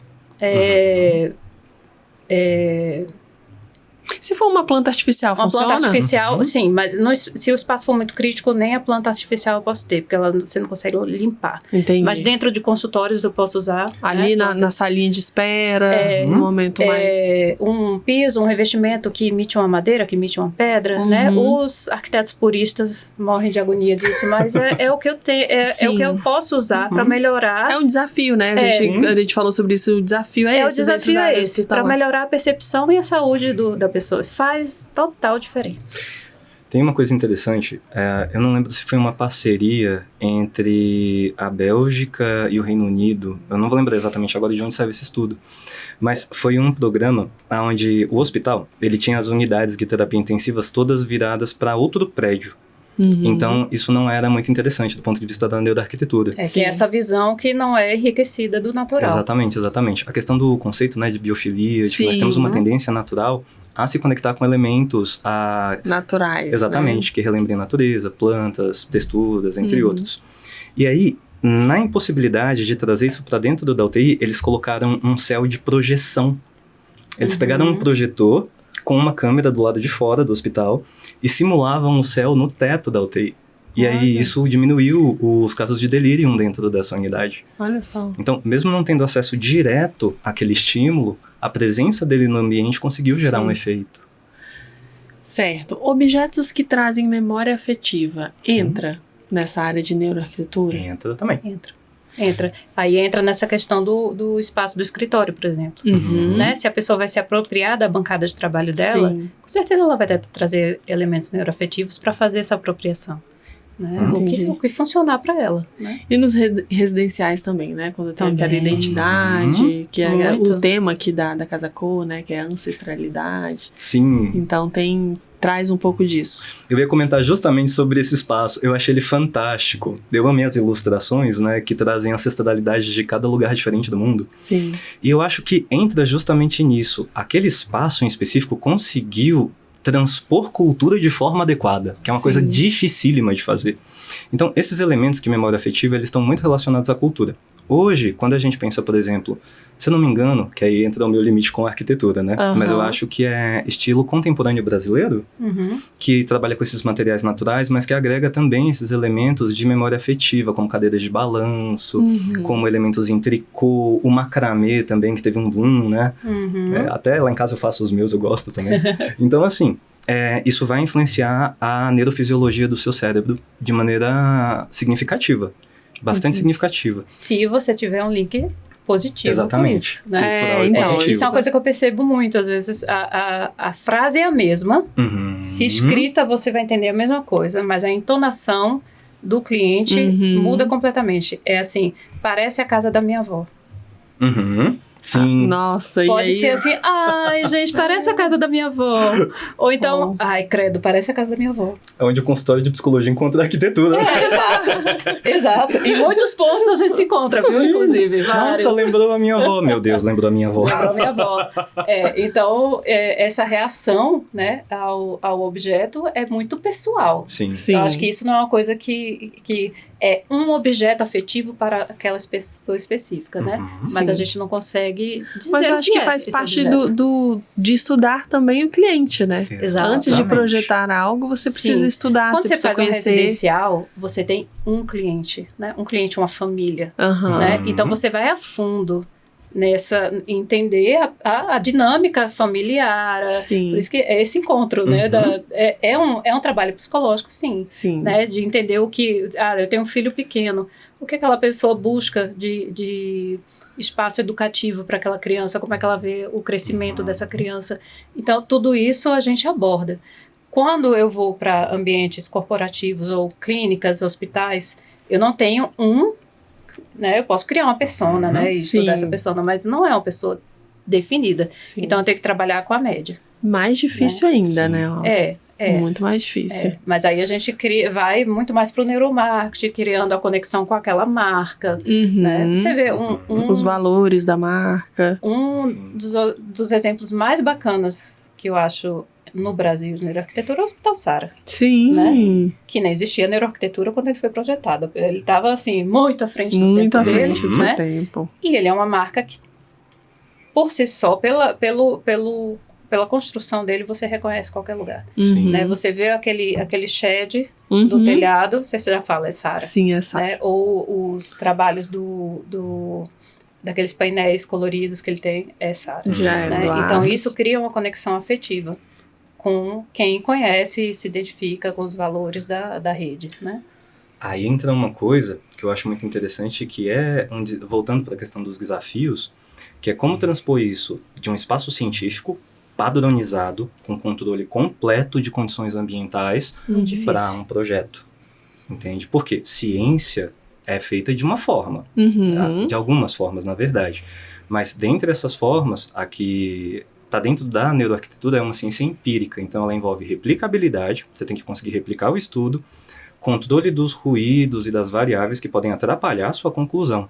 Se for uma planta artificial, funciona? Uma planta artificial, sim, mas se o espaço for muito crítico, nem a planta artificial eu posso ter, porque você não consegue limpar. Entendi. Mas dentro de consultórios eu posso usar. Ali na salinha de espera, no momento mais... Um piso, um revestimento que imite uma madeira, que imite uma pedra, né? Os arquitetos puristas morrem de agonia disso, mas é o que eu tenho, é o que eu posso usar para melhorar. É um desafio, né? A gente falou sobre isso, o desafio é esse. O desafio é esse, para melhorar a percepção e a saúde da pessoa. Faz total diferença. Tem uma coisa interessante, eu não lembro se foi uma parceria entre a Bélgica e o Reino Unido, eu não vou lembrar exatamente agora de onde saiu esse estudo, mas foi um programa onde o hospital, ele tinha as unidades de terapia intensivas todas viradas para outro prédio. Então, isso não era muito interessante do ponto de vista da neuroarquitetura. Que é essa visão que não é enriquecida do natural. Exatamente. A questão do conceito, né, de biofilia, de que nós temos uma tendência natural a se conectar com elementos naturais. Exatamente, né? Que relembrem a natureza, plantas, texturas, entre outros. E aí, na impossibilidade de trazer isso para dentro da UTI, eles colocaram um céu de projeção. Eles pegaram um projetor com uma câmera do lado de fora do hospital e simulavam o céu no teto da UTI. E aí isso diminuiu os casos de delírio dentro dessa unidade. Olha só. Então, mesmo não tendo acesso direto àquele estímulo, a presença dele no ambiente conseguiu gerar um efeito. Certo. Objetos que trazem memória afetiva, entra nessa área de neuroarquitetura? Entra também. Entra. Aí entra nessa questão do espaço do escritório, por exemplo. Né? Se a pessoa vai se apropriar da bancada de trabalho dela, com certeza ela vai trazer elementos neuroafetivos para fazer essa apropriação. Né? O que funcionar para ela. Né? E nos residenciais também, né? Quando tem aquela identidade, que é o tema aqui da Casa Cor, né? Que é a ancestralidade. Sim. Então traz um pouco disso. Eu ia comentar justamente sobre esse espaço. Eu achei ele fantástico. Eu amei as ilustrações, né? Que trazem ancestralidade de cada lugar diferente do mundo. Sim. E eu acho que entra justamente nisso. Aquele espaço em específico conseguiu transpor cultura de forma adequada, que é uma coisa dificílima de fazer. Então, esses elementos de memória afetiva, eles estão muito relacionados à cultura. Hoje, quando a gente pensa, por exemplo, se eu não me engano, que aí entra o meu limite com a arquitetura, né? Mas eu acho que é estilo contemporâneo brasileiro, que trabalha com esses materiais naturais, mas que agrega também esses elementos de memória afetiva, como cadeiras de balanço, como elementos em tricô, o macramê também, que teve um boom, né? Até lá em casa eu faço os meus, eu gosto também. Então, assim, isso vai influenciar a neurofisiologia do seu cérebro de maneira significativa. Bastante significativa. Se você tiver um link positivo. Exatamente. Com isso, né? Então, isso é uma coisa que eu percebo muito. Às vezes a frase é a mesma. Se escrita, você vai entender a mesma coisa, mas a entonação do cliente muda completamente. É assim, parece a casa da minha avó. Sim. Nossa, pode ser assim, ai, gente, parece a casa da minha avó. Ou então, ai, credo, parece a casa da minha avó. É onde o consultório de psicologia encontra a arquitetura. Exato. Em muitos pontos a gente se encontra, viu, inclusive. Vários. Nossa, lembrou a minha avó. Meu Deus, lembrou a minha avó. Lembrou a minha avó. Então, essa reação, né, ao objeto é muito pessoal. Sim. Eu acho que isso não é uma coisa que é um objeto afetivo para aquela pessoa específica, né? Mas a gente não consegue dizer. Mas eu acho que faz parte de estudar também o cliente, né? Exatamente. Antes de projetar algo, você precisa estudar. Quando você faz conhecer. Um residencial, você tem um cliente, né? Um cliente, uma família, né? Então você vai a fundo entender a dinâmica familiar. Por isso que é esse encontro, né? É um trabalho psicológico, sim. Né? De entender o que... eu tenho um filho pequeno. O que aquela pessoa busca de espaço educativo para aquela criança, como é que ela vê o crescimento dessa criança. Então, tudo isso a gente aborda. Quando eu vou para ambientes corporativos ou clínicas, hospitais, eu não tenho né? Eu posso criar uma persona, né? E estudar essa persona, mas não é uma pessoa definida. Então, eu tenho que trabalhar com a média. Mais difícil ainda, né? Muito mais difícil. Mas aí a gente vai muito mais para o neuromarketing, criando a conexão com aquela marca. Né? Você vê os valores da marca. Dos exemplos mais bacanas que eu acho no Brasil de neuroarquitetura é o Hospital Sara. Sim. Que nem existia neuroarquitetura quando ele foi projetado. Ele estava, assim, muito à frente do tempo dele. Né? E ele é uma marca que, por si só, pela construção dele, você reconhece qualquer lugar. Né? Você vê aquele shed do telhado, você já fala, é Sara. Sim, é Sara. Né? Ou os trabalhos daqueles painéis coloridos que ele tem, é Sara. Né? Então, isso cria uma conexão afetiva com quem conhece e se identifica com os valores da rede, né? Aí entra uma coisa que eu acho muito interessante, que voltando para a questão dos desafios, que é como transpor isso de um espaço científico padronizado, com controle completo de condições ambientais, para um projeto. Entende? Porque ciência é feita de uma forma, de algumas formas, na verdade. Mas dentre essas formas, a que está dentro da neuroarquitetura é uma ciência empírica, então ela envolve replicabilidade, você tem que conseguir replicar o estudo, controle dos ruídos e das variáveis que podem atrapalhar a sua conclusão.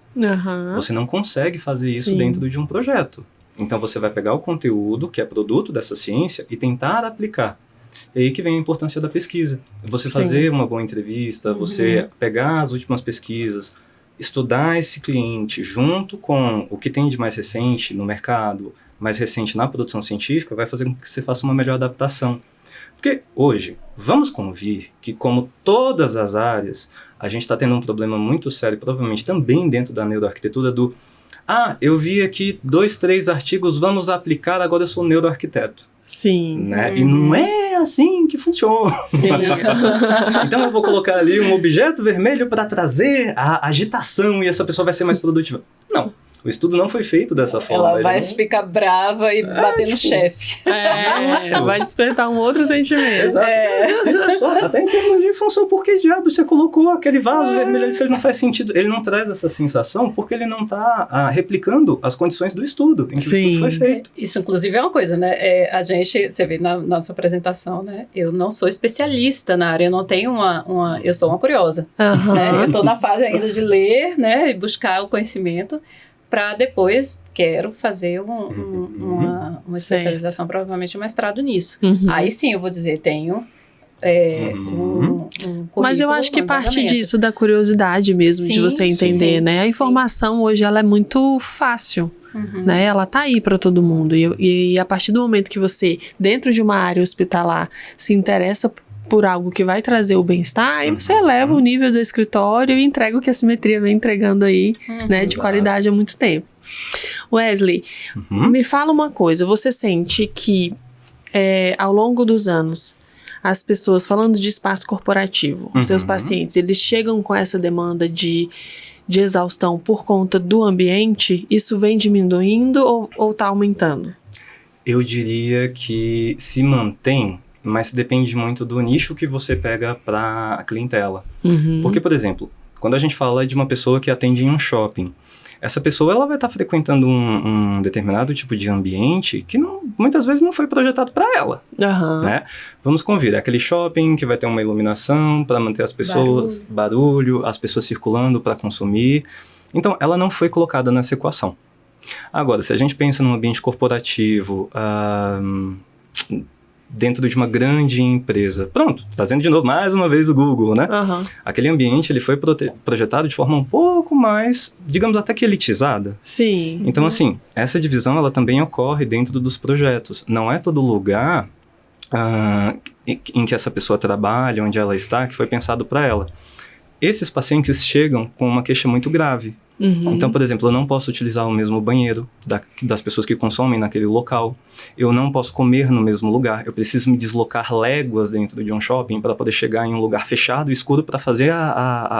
Você não consegue fazer isso dentro de um projeto. Então você vai pegar o conteúdo, que é produto dessa ciência, e tentar aplicar. É aí que vem a importância da pesquisa. Você fazer uma boa entrevista, você pegar as últimas pesquisas, estudar esse cliente junto com o que tem de mais recente no mercado, mais recente na produção científica, vai fazer com que você faça uma melhor adaptação. Porque hoje, vamos convir que, como todas as áreas, a gente está tendo um problema muito sério, provavelmente também dentro da neuroarquitetura, eu vi aqui 2, 3 artigos, vamos aplicar, agora eu sou neuroarquiteto. Né? E não é assim que funciona. Então eu vou colocar ali um objeto vermelho para trazer a agitação e essa pessoa vai ser mais produtiva. Não. O estudo não foi feito dessa forma. Ela vai ficar brava e bater no chefe. Vai despertar um outro sentimento. Exato. Até em termos de função, por que diabo você colocou aquele vaso vermelho ali se ele não faz sentido? Ele não traz essa sensação porque ele não está replicando as condições do estudo em que o estudo foi feito. Isso, inclusive, é uma coisa, né? A gente, você vê na nossa apresentação, né? Eu não sou especialista na área, eu não tentenho eu sou uma curiosa. Né? Eu estou na fase ainda de ler, né? E buscar o conhecimento, para depois quero fazer uma especialização, provavelmente um mestrado nisso. Aí sim eu vou dizer, tenho um currículo. Mas eu acho que parte disso da curiosidade mesmo, de você entender, né? A informação hoje ela é muito fácil. Né? Ela tá aí para todo mundo. E a partir do momento que você, dentro de uma área hospitalar, se interessa por algo que vai trazer o bem-estar, aí você eleva o nível do escritório e entrega o que a Simetria vem entregando aí, né, de qualidade há muito tempo. Wesley, me fala uma coisa, você sente que ao longo dos anos, as pessoas, falando de espaço corporativo, os seus pacientes, eles chegam com essa demanda de exaustão por conta do ambiente, isso vem diminuindo ou tá aumentando? Eu diria que se mantém, mas depende muito do nicho que você pega para a clientela. Porque, por exemplo, quando a gente fala de uma pessoa que atende em um shopping, essa pessoa ela vai estar frequentando um determinado tipo de ambiente que muitas vezes não foi projetado para ela. Né? Vamos convir, aquele shopping que vai ter uma iluminação para manter as pessoas, barulho, as pessoas circulando para consumir. Então, ela não foi colocada nessa equação. Agora, se a gente pensa num ambiente corporativo, dentro de uma grande empresa. Pronto, trazendo de novo mais uma vez o Google, né? Aquele ambiente ele foi projetado de forma um pouco mais, digamos até que elitizada. Sim. Então, assim, essa divisão ela também ocorre dentro dos projetos. Não é todo lugar em que essa pessoa trabalha, onde ela está, que foi pensado para ela. Esses pacientes chegam com uma queixa muito grave. Então, por exemplo, eu não posso utilizar o mesmo banheiro das pessoas que consomem naquele local. Eu não posso comer no mesmo lugar. Eu preciso me deslocar léguas dentro de um shopping para poder chegar em um lugar fechado e escuro para fazer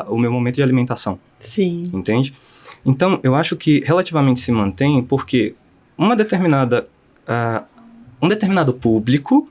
o meu momento de alimentação. Sim. Entende? Então, eu acho que relativamente se mantém porque um determinado público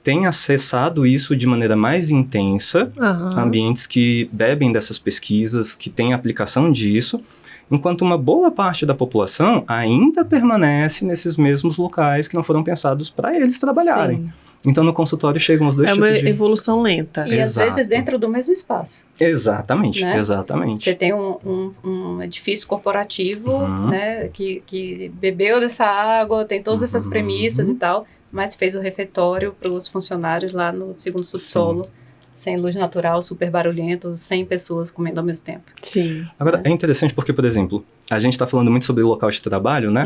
tem acessado isso de maneira mais intensa, ambientes que bebem dessas pesquisas, que têm aplicação disso, enquanto uma boa parte da população ainda permanece nesses mesmos locais que não foram pensados para eles trabalharem. Sim. Então, no consultório chegam os dois tipos de... É uma evolução lenta. E, às vezes, dentro do mesmo espaço. Exatamente, né? Exatamente. Você tem um edifício corporativo, né, que bebeu dessa água, tem todas essas premissas e tal, mas fez o refeitório para os funcionários lá no segundo subsolo, sem luz natural, super barulhento, 100 pessoas comendo ao mesmo tempo. Sim. Agora, é interessante porque, por exemplo, a gente está falando muito sobre o local de trabalho, né?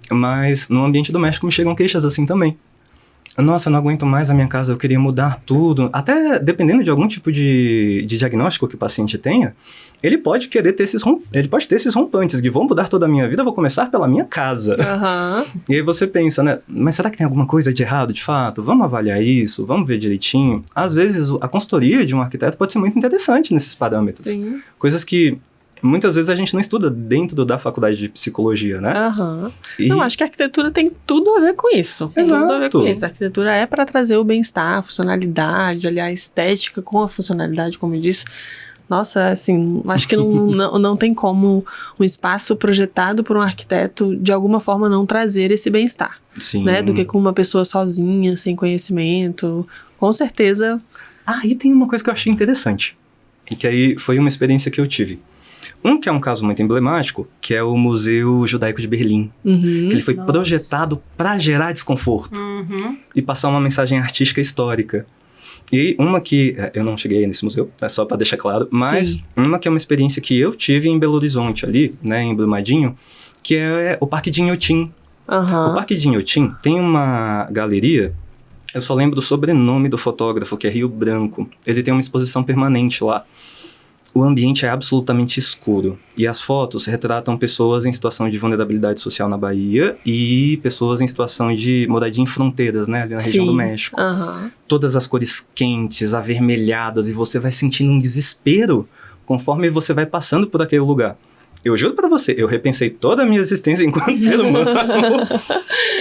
Mas no ambiente doméstico me chegam queixas assim também. Nossa, eu não aguento mais a minha casa, eu queria mudar tudo. Até dependendo de algum tipo de diagnóstico que o paciente tenha, ele pode querer ter esses rompantes, de vou mudar toda a minha vida, vou começar pela minha casa. E aí você pensa, né, mas será que tem alguma coisa de errado, de fato? Vamos avaliar isso, vamos ver direitinho. Às vezes, a consultoria de um arquiteto pode ser muito interessante nesses parâmetros. Sim. Coisas que muitas vezes a gente não estuda dentro da faculdade de psicologia, né? Não, acho que a arquitetura tem tudo a ver com isso. Tem tudo a ver com isso. A arquitetura é para trazer o bem-estar, a funcionalidade, aliás, a estética com a funcionalidade, como eu disse. Nossa, assim, acho que não tem como um espaço projetado por um arquiteto, de alguma forma, não trazer esse bem-estar. Sim. Né? Do que com uma pessoa sozinha, sem conhecimento. Com certeza. E tem uma coisa que eu achei interessante. E que aí foi uma experiência que eu tive. Que é um caso muito emblemático, que é o Museu Judaico de Berlim. Que ele foi projetado para gerar desconforto e passar uma mensagem artística histórica. E uma que... eu não cheguei nesse museu, é só para deixar claro, mas uma que é uma experiência que eu tive em Belo Horizonte, ali, né, em Brumadinho, que é o Parque de Inhotim. O Parque de Inhotim tem uma galeria, eu só lembro do sobrenome do fotógrafo, que é Rio Branco. Ele tem uma exposição permanente lá. O ambiente é absolutamente escuro e as fotos retratam pessoas em situação de vulnerabilidade social na Bahia e pessoas em situação de moradia em fronteiras, né, ali na região do México. Todas as cores quentes, avermelhadas, e você vai sentindo um desespero conforme você vai passando por aquele lugar. Eu juro pra você, eu repensei toda a minha existência enquanto ser humano.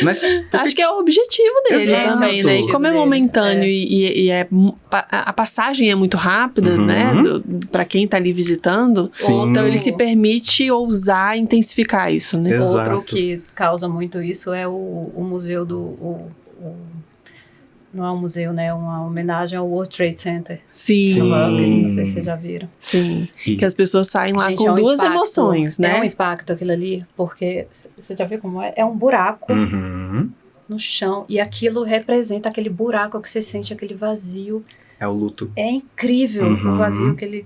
Mas acho que é o objetivo dele também, né? E como é momentâneo e a passagem é muito rápida, né? Pra quem tá ali visitando. Então ele se permite ousar intensificar isso, né? Outro que causa muito isso é o museu não é um museu, né? É uma homenagem ao World Trade Center. Sim. Não sei se vocês já viram. Sim. Que as pessoas saem lá com duas emoções, né? É um impacto aquilo ali, porque você já viu como é? É um buraco no chão, e aquilo representa aquele buraco que você sente, aquele vazio. É o luto. É incrível o vazio que ele...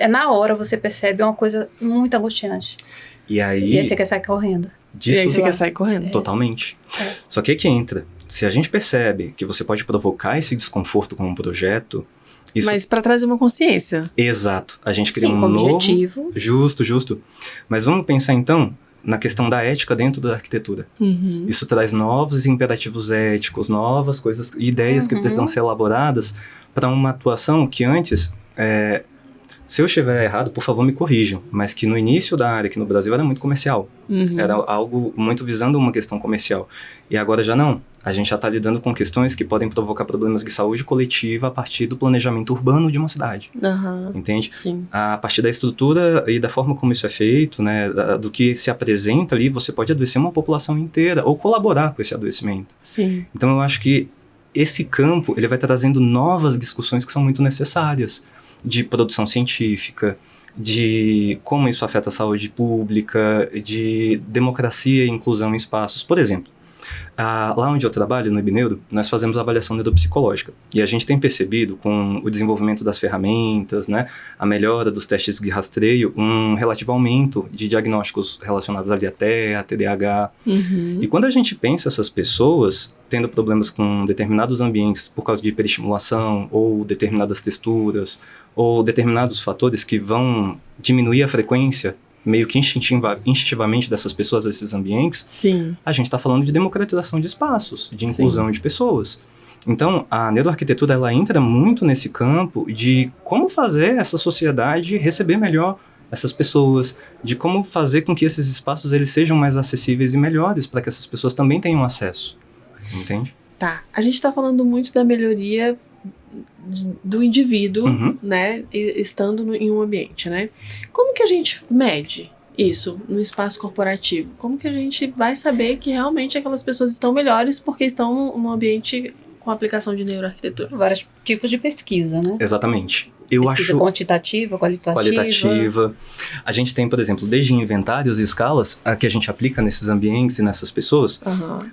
na hora você percebe, é uma coisa muito angustiante. E aí você quer sair correndo. E aí você quer sair correndo. Totalmente. Só que aí que entra. Se a gente percebe que você pode provocar esse desconforto com um projeto... Mas para trazer uma consciência. Exato. A gente cria um novo... objetivo. Justo. Mas vamos pensar, então, na questão da ética dentro da arquitetura. Isso traz novos imperativos éticos, novas coisas, ideias que precisam ser elaboradas para uma atuação que antes... Se eu estiver errado, por favor, me corrijam. Mas que no início da área, aqui no Brasil, era muito comercial. Era algo muito visando uma questão comercial. E agora já não. A gente já está lidando com questões que podem provocar problemas de saúde coletiva a partir do planejamento urbano de uma cidade. Entende? Sim. A partir da estrutura e da forma como isso é feito, né, do que se apresenta ali, você pode adoecer uma população inteira ou colaborar com esse adoecimento. Sim. Então, eu acho que esse campo ele vai trazendo novas discussões que são muito necessárias. De produção científica, de como isso afeta a saúde pública, de democracia e inclusão em espaços. Por exemplo, lá onde eu trabalho, no Ibneuro, nós fazemos avaliação neuropsicológica. E a gente tem percebido, com o desenvolvimento das ferramentas, né, a melhora dos testes de rastreio, um relativo aumento de diagnósticos relacionados ali a TEA, TDAH. E quando a gente pensa essas pessoas tendo problemas com determinados ambientes por causa de hiperestimulação ou determinadas texturas ou determinados fatores que vão diminuir a frequência meio que instintivamente dessas pessoas, desses ambientes, Sim. a gente está falando de democratização de espaços, de inclusão de pessoas. Então, a neuroarquitetura, ela entra muito nesse campo de como fazer essa sociedade receber melhor essas pessoas, de como fazer com que esses espaços eles sejam mais acessíveis e melhores para que essas pessoas também tenham acesso, entende? Tá, a gente está falando muito da melhoria do indivíduo, né, estando em um ambiente, né? Como que a gente mede isso no espaço corporativo? Como que a gente vai saber que realmente aquelas pessoas estão melhores porque estão num ambiente com aplicação de neuroarquitetura? Vários tipos de pesquisa, né? Exatamente. Pesquisa quantitativa, qualitativa. A gente tem, por exemplo, desde inventários e escalas que a gente aplica nesses ambientes e nessas pessoas,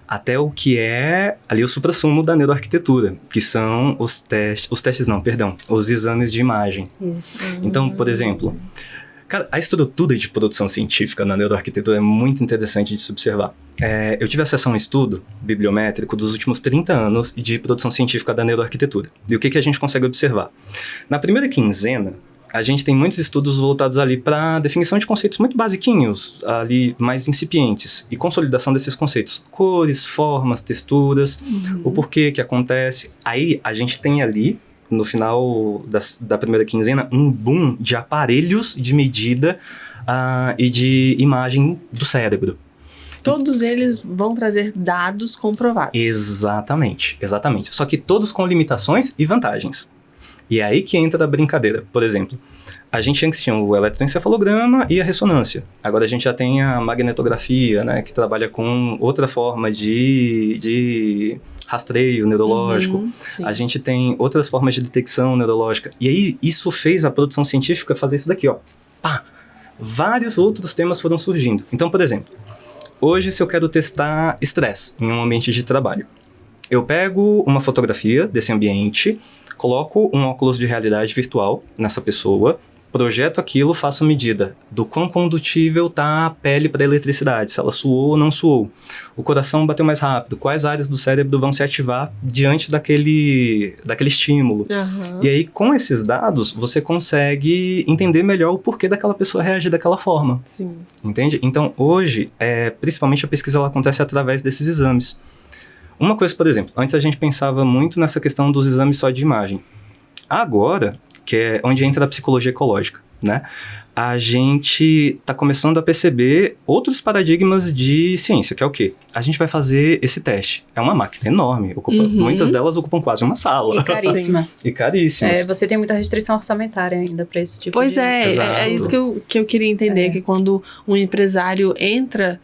até o que é ali o suprassumo da neuroarquitetura, que são os exames de imagem. Isso. Então, por exemplo, cara, a estrutura de produção científica na neuroarquitetura é muito interessante de se observar. Eu tive acesso a um estudo bibliométrico dos últimos 30 anos de produção científica da neuroarquitetura. E o que a gente consegue observar? Na primeira quinzena, a gente tem muitos estudos voltados ali para definição de conceitos muito basiquinhos, ali mais incipientes, e consolidação desses conceitos. Cores, formas, texturas, o porquê que acontece. Aí a gente tem ali, no final da primeira quinzena, um boom de aparelhos de medida e de imagem do cérebro. Todos eles vão trazer dados comprovados. Exatamente. Só que todos com limitações e vantagens. E é aí que entra a brincadeira. Por exemplo, a gente antes tinha o eletroencefalograma e a ressonância. Agora a gente já tem a magnetografia, né, que trabalha com outra forma de rastreio neurológico. A gente tem outras formas de detecção neurológica. E aí isso fez a produção científica fazer isso daqui, ó. Pá! Vários outros temas foram surgindo. Então, por exemplo, hoje, se eu quero testar estresse em um ambiente de trabalho, eu pego uma fotografia desse ambiente, coloco um óculos de realidade virtual nessa pessoa, projeto aquilo, faço medida do quão condutível está a pele para a eletricidade, se ela suou ou não suou, o coração bateu mais rápido, quais áreas do cérebro vão se ativar diante daquele estímulo. E aí, com esses dados, você consegue entender melhor o porquê daquela pessoa reagir daquela forma. Sim. Entende? Então, hoje, principalmente a pesquisa ela acontece através desses exames. Uma coisa, por exemplo, antes a gente pensava muito nessa questão dos exames só de imagem. Agora, que é onde entra a psicologia ecológica, né? A gente está começando a perceber outros paradigmas de ciência, que é o quê? A gente vai fazer esse teste. É uma máquina enorme, muitas delas ocupam quase uma sala. E caríssima. E caríssimas. Você tem muita restrição orçamentária ainda para esse tipo Pois de... é isso que eu queria entender, que quando um empresário entra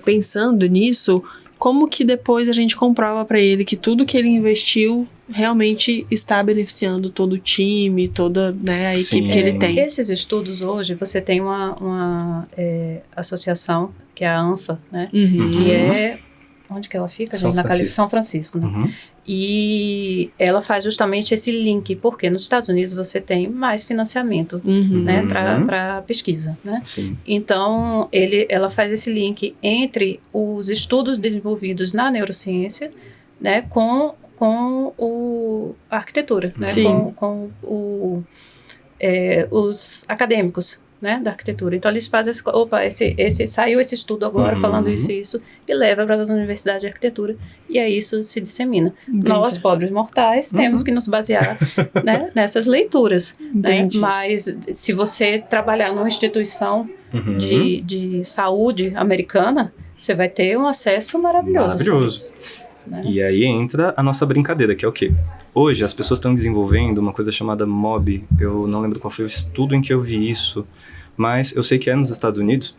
pensando nisso, como que depois a gente comprova para ele que tudo que ele investiu realmente está beneficiando todo o time, toda, né, a equipe que ele tem. Esses estudos hoje, você tem uma associação, que é a ANFA, né? Que é... Onde que ela fica? São Francisco, né? E ela faz justamente esse link, porque nos Estados Unidos você tem mais financiamento, né, para pesquisa, né? Sim. Então, ela faz esse link entre os estudos desenvolvidos na neurociência, né, com a arquitetura, né? Com os acadêmicos, né, da arquitetura. Então, eles fazem saiu esse estudo agora falando isso e leva para as universidades de arquitetura, e aí isso se dissemina. Entendi. Nós, pobres mortais, temos que nos basear, né, nessas leituras, né? Mas se você trabalhar numa instituição de saúde americana, você vai ter um acesso maravilhoso. Né? E aí entra a nossa brincadeira, que é o quê? Hoje as pessoas estão desenvolvendo uma coisa chamada MOB. Eu não lembro qual foi o estudo em que eu vi isso, mas eu sei que é nos Estados Unidos,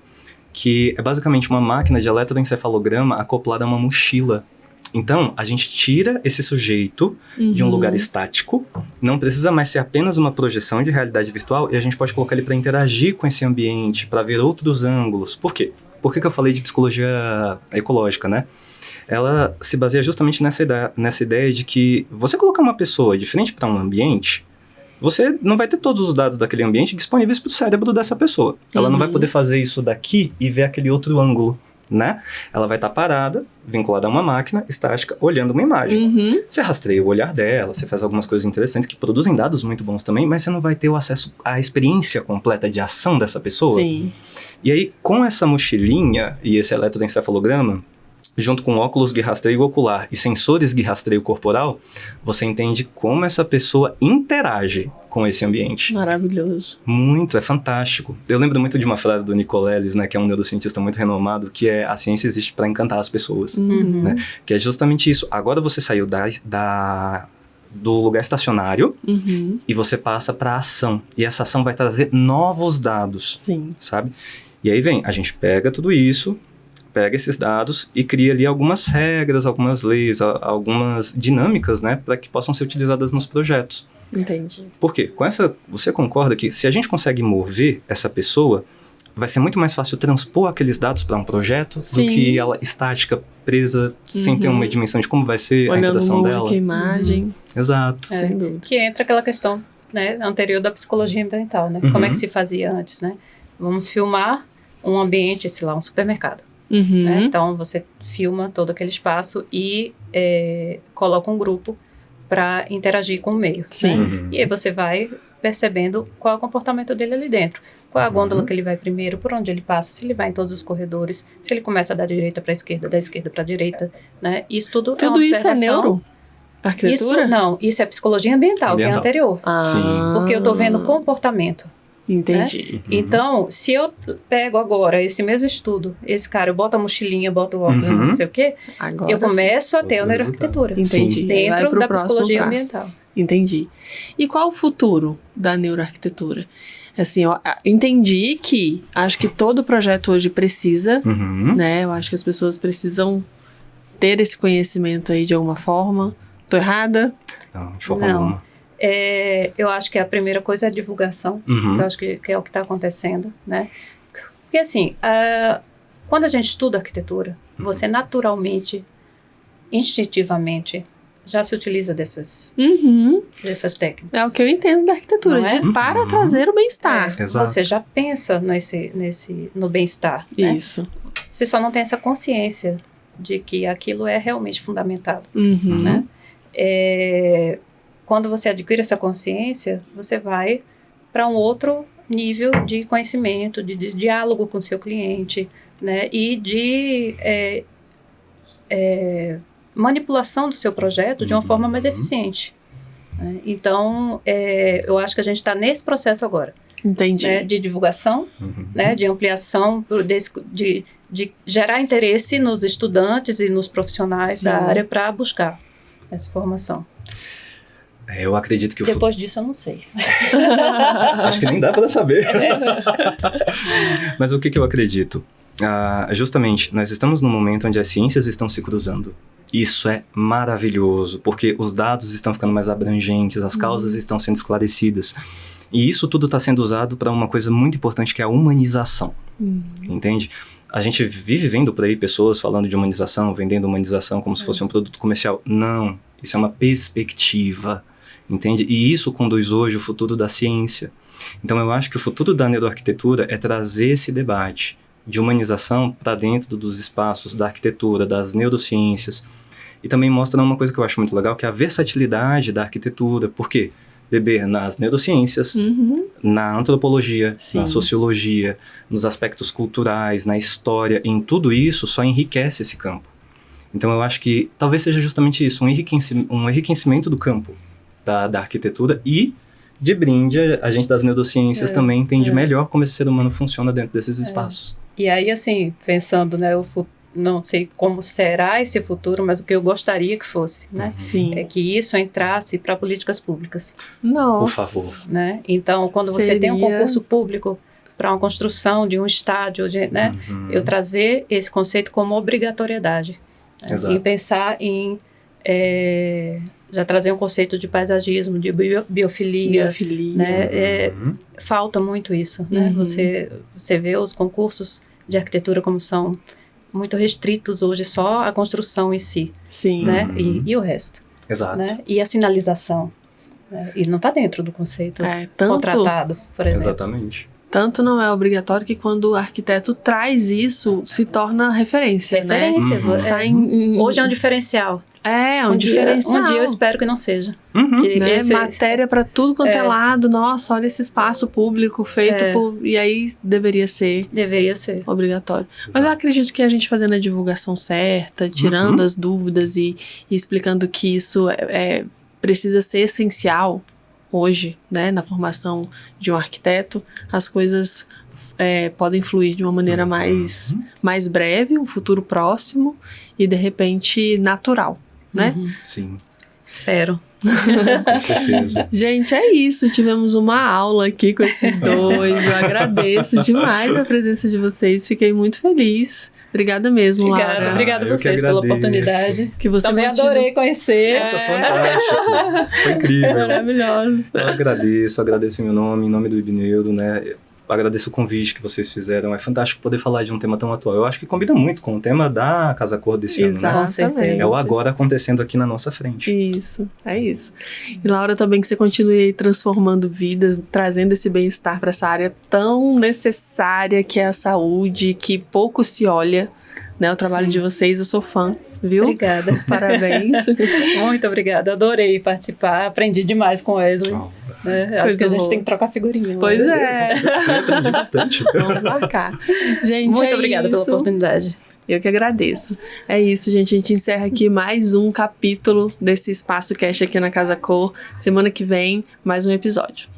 que é basicamente uma máquina de eletroencefalograma acoplada a uma mochila. Então, a gente tira esse sujeito de um lugar estático, não precisa mais ser apenas uma projeção de realidade virtual, e a gente pode colocar ele para interagir com esse ambiente, para ver outros ângulos. Por quê? Por que eu falei de psicologia ecológica, né? Ela se baseia justamente nessa ideia de que você colocar uma pessoa de frente para um ambiente, você não vai ter todos os dados daquele ambiente disponíveis para o cérebro dessa pessoa. Ela não vai poder fazer isso daqui e ver aquele outro ângulo. né? Ela vai estar parada, vinculada a uma máquina estática, olhando uma imagem. Você rastreia o olhar dela, você faz algumas coisas interessantes que produzem dados muito bons também, mas você não vai ter o acesso à experiência completa de ação dessa pessoa. Sim. E aí, com essa mochilinha e esse eletroencefalograma, junto com óculos de rastreio ocular e sensores de rastreio corporal, você entende como essa pessoa interage com esse ambiente. Maravilhoso. Muito, é fantástico. Eu lembro muito de uma frase do Nicoleles, né, que é um neurocientista muito renomado, que é: a ciência existe para encantar as pessoas. Né? Que é justamente isso. Agora você saiu do lugar estacionário e você passa para a ação. E essa ação vai trazer novos dados. Sim. Sabe? E aí a gente pega tudo isso, pega esses dados e cria ali algumas regras, algumas leis, algumas dinâmicas, né, para que possam ser utilizadas nos projetos. Entendi. Por quê? Você concorda que se a gente consegue mover essa pessoa, vai ser muito mais fácil transpor aqueles dados para um projeto do que ela estática, presa, sem ter uma dimensão de como vai ser a interação dela. Olhando a imagem. Exato. Sem dúvida. Que entra aquela questão, né, anterior da psicologia ambiental, né? Como é que se fazia antes, né? Vamos filmar um ambiente, sei lá, um supermercado. Né? Então, você filma todo aquele espaço e coloca um grupo para interagir com o meio. Sim. Né? E aí você vai percebendo qual é o comportamento dele ali dentro. Qual é a gôndola que ele vai primeiro, por onde ele passa, se ele vai em todos os corredores, se ele começa da direita para a esquerda, da esquerda para a direita. Né? Isso tudo é uma observação. Isso é neuro? Arquitetura? Isso é psicologia ambiental, que é anterior. Sim. Porque eu estou vendo comportamento. Entendi. Né? Então, se eu pego agora esse mesmo estudo, esse cara, eu boto a mochilinha, boto o óculos, não sei o quê, Agora eu começo a ter a neuroarquitetura. Entendi. Dentro da psicologia ambiental. Entendi. E qual o futuro da neuroarquitetura? Assim, eu entendi que acho que todo projeto hoje precisa, né? Eu acho que as pessoas precisam ter esse conhecimento aí de alguma forma. Tô errada? Não, de forma alguma. Eu acho que a primeira coisa é a divulgação, que eu acho que é o que está acontecendo, né? Porque assim, quando a gente estuda arquitetura, você naturalmente, instintivamente, já se utiliza dessas técnicas. É o que eu entendo da arquitetura, para trazer o bem-estar. Você já pensa no bem-estar, né? Isso. Você só não tem essa consciência de que aquilo é realmente fundamentado, né? Quando você adquire essa consciência, você vai para um outro nível de conhecimento, de diálogo com o seu cliente, né? E de manipulação do seu projeto de uma forma mais eficiente. Né? Então, eu acho que a gente está nesse processo agora. Entendi. Né? De divulgação, né? De ampliação, de gerar interesse nos estudantes e nos profissionais da área para buscar essa formação. Eu acredito que depois disso eu não sei. Acho que nem dá para saber. Mas o que eu acredito? Justamente, nós estamos num momento onde as ciências estão se cruzando. Isso é maravilhoso, porque os dados estão ficando mais abrangentes, as causas estão sendo esclarecidas. E isso tudo está sendo usado para uma coisa muito importante, que é a humanização. Entende? A gente vive vendo por aí pessoas falando de humanização, vendendo humanização como se fosse um produto comercial. Não, isso é uma perspectiva. Entende? E isso conduz hoje o futuro da ciência. Então eu acho que o futuro da neuroarquitetura é trazer esse debate de humanização para dentro dos espaços da arquitetura, das neurociências. E também mostra uma coisa que eu acho muito legal, que é a versatilidade da arquitetura. Por quê? Beber nas neurociências, na antropologia, na sociologia, nos aspectos culturais, na história, em tudo isso só enriquece esse campo. Então eu acho que talvez seja justamente isso, um enriquecimento do campo da arquitetura, e de brinde a gente das neurociências também entende melhor como esse ser humano funciona dentro desses espaços. E aí, assim, pensando, né, não sei como será esse futuro, mas o que eu gostaria que fosse, né? É que isso entrasse para políticas públicas. Nossa. Por favor. Né? Então, quando você tem um concurso público para uma construção de um estádio, né, eu trazer esse conceito como obrigatoriedade. Né? E pensar em já trazer um conceito de paisagismo, de biofilia. Né? Falta muito isso. Né? Você vê os concursos de arquitetura como são muito restritos hoje, só a construção em si. Né? E o resto. Exato. Né? E a sinalização. Né? E não está dentro do conceito contratado, por exemplo. Exatamente. Tanto não é obrigatório que quando o arquiteto traz isso, se torna referência, né? Hoje é um diferencial. É um diferencial. Um dia eu espero que não seja. Que né? Matéria para tudo quanto é lado. Nossa, olha esse espaço público feito por... E aí deveria ser obrigatório. Mas eu acredito que a gente fazendo a divulgação certa, tirando as dúvidas e explicando que isso precisa ser essencial hoje, né, na formação de um arquiteto, as coisas podem fluir de uma maneira mais breve, um futuro próximo e, de repente, natural, né? Sim. Espero. Com certeza. Gente, é isso. Tivemos uma aula aqui com esses dois. Eu agradeço demais a presença de vocês. Fiquei muito feliz. Obrigada mesmo, Laura. Obrigada a vocês pela oportunidade. Que você também adorei conhecer. Nossa, fantástico. Foi incrível. Maravilhoso. Eu agradeço em meu nome, em nome do Ibneuro, né? Agradeço o convite que vocês fizeram. É fantástico poder falar de um tema tão atual. Eu acho que combina muito com o tema da Casa Cor desse ano, né? Com certeza. É o agora acontecendo aqui na nossa frente. Isso, é isso. E Laura, também que você continue aí transformando vidas, trazendo esse bem-estar para essa área tão necessária que é a saúde, que pouco se olha, né? O trabalho de vocês, eu sou fã, viu? Obrigada. Parabéns. Muito obrigada, adorei participar, aprendi demais com o Wesley. Acho que a gente tem que trocar figurinha. Pois é. Eu aprendi bastante. Vamos marcar. Gente, muito obrigada pela oportunidade. Eu que agradeço. É isso, gente. A gente encerra aqui mais um capítulo desse Espaço Cast aqui na Casa Cor. Semana que vem, mais um episódio.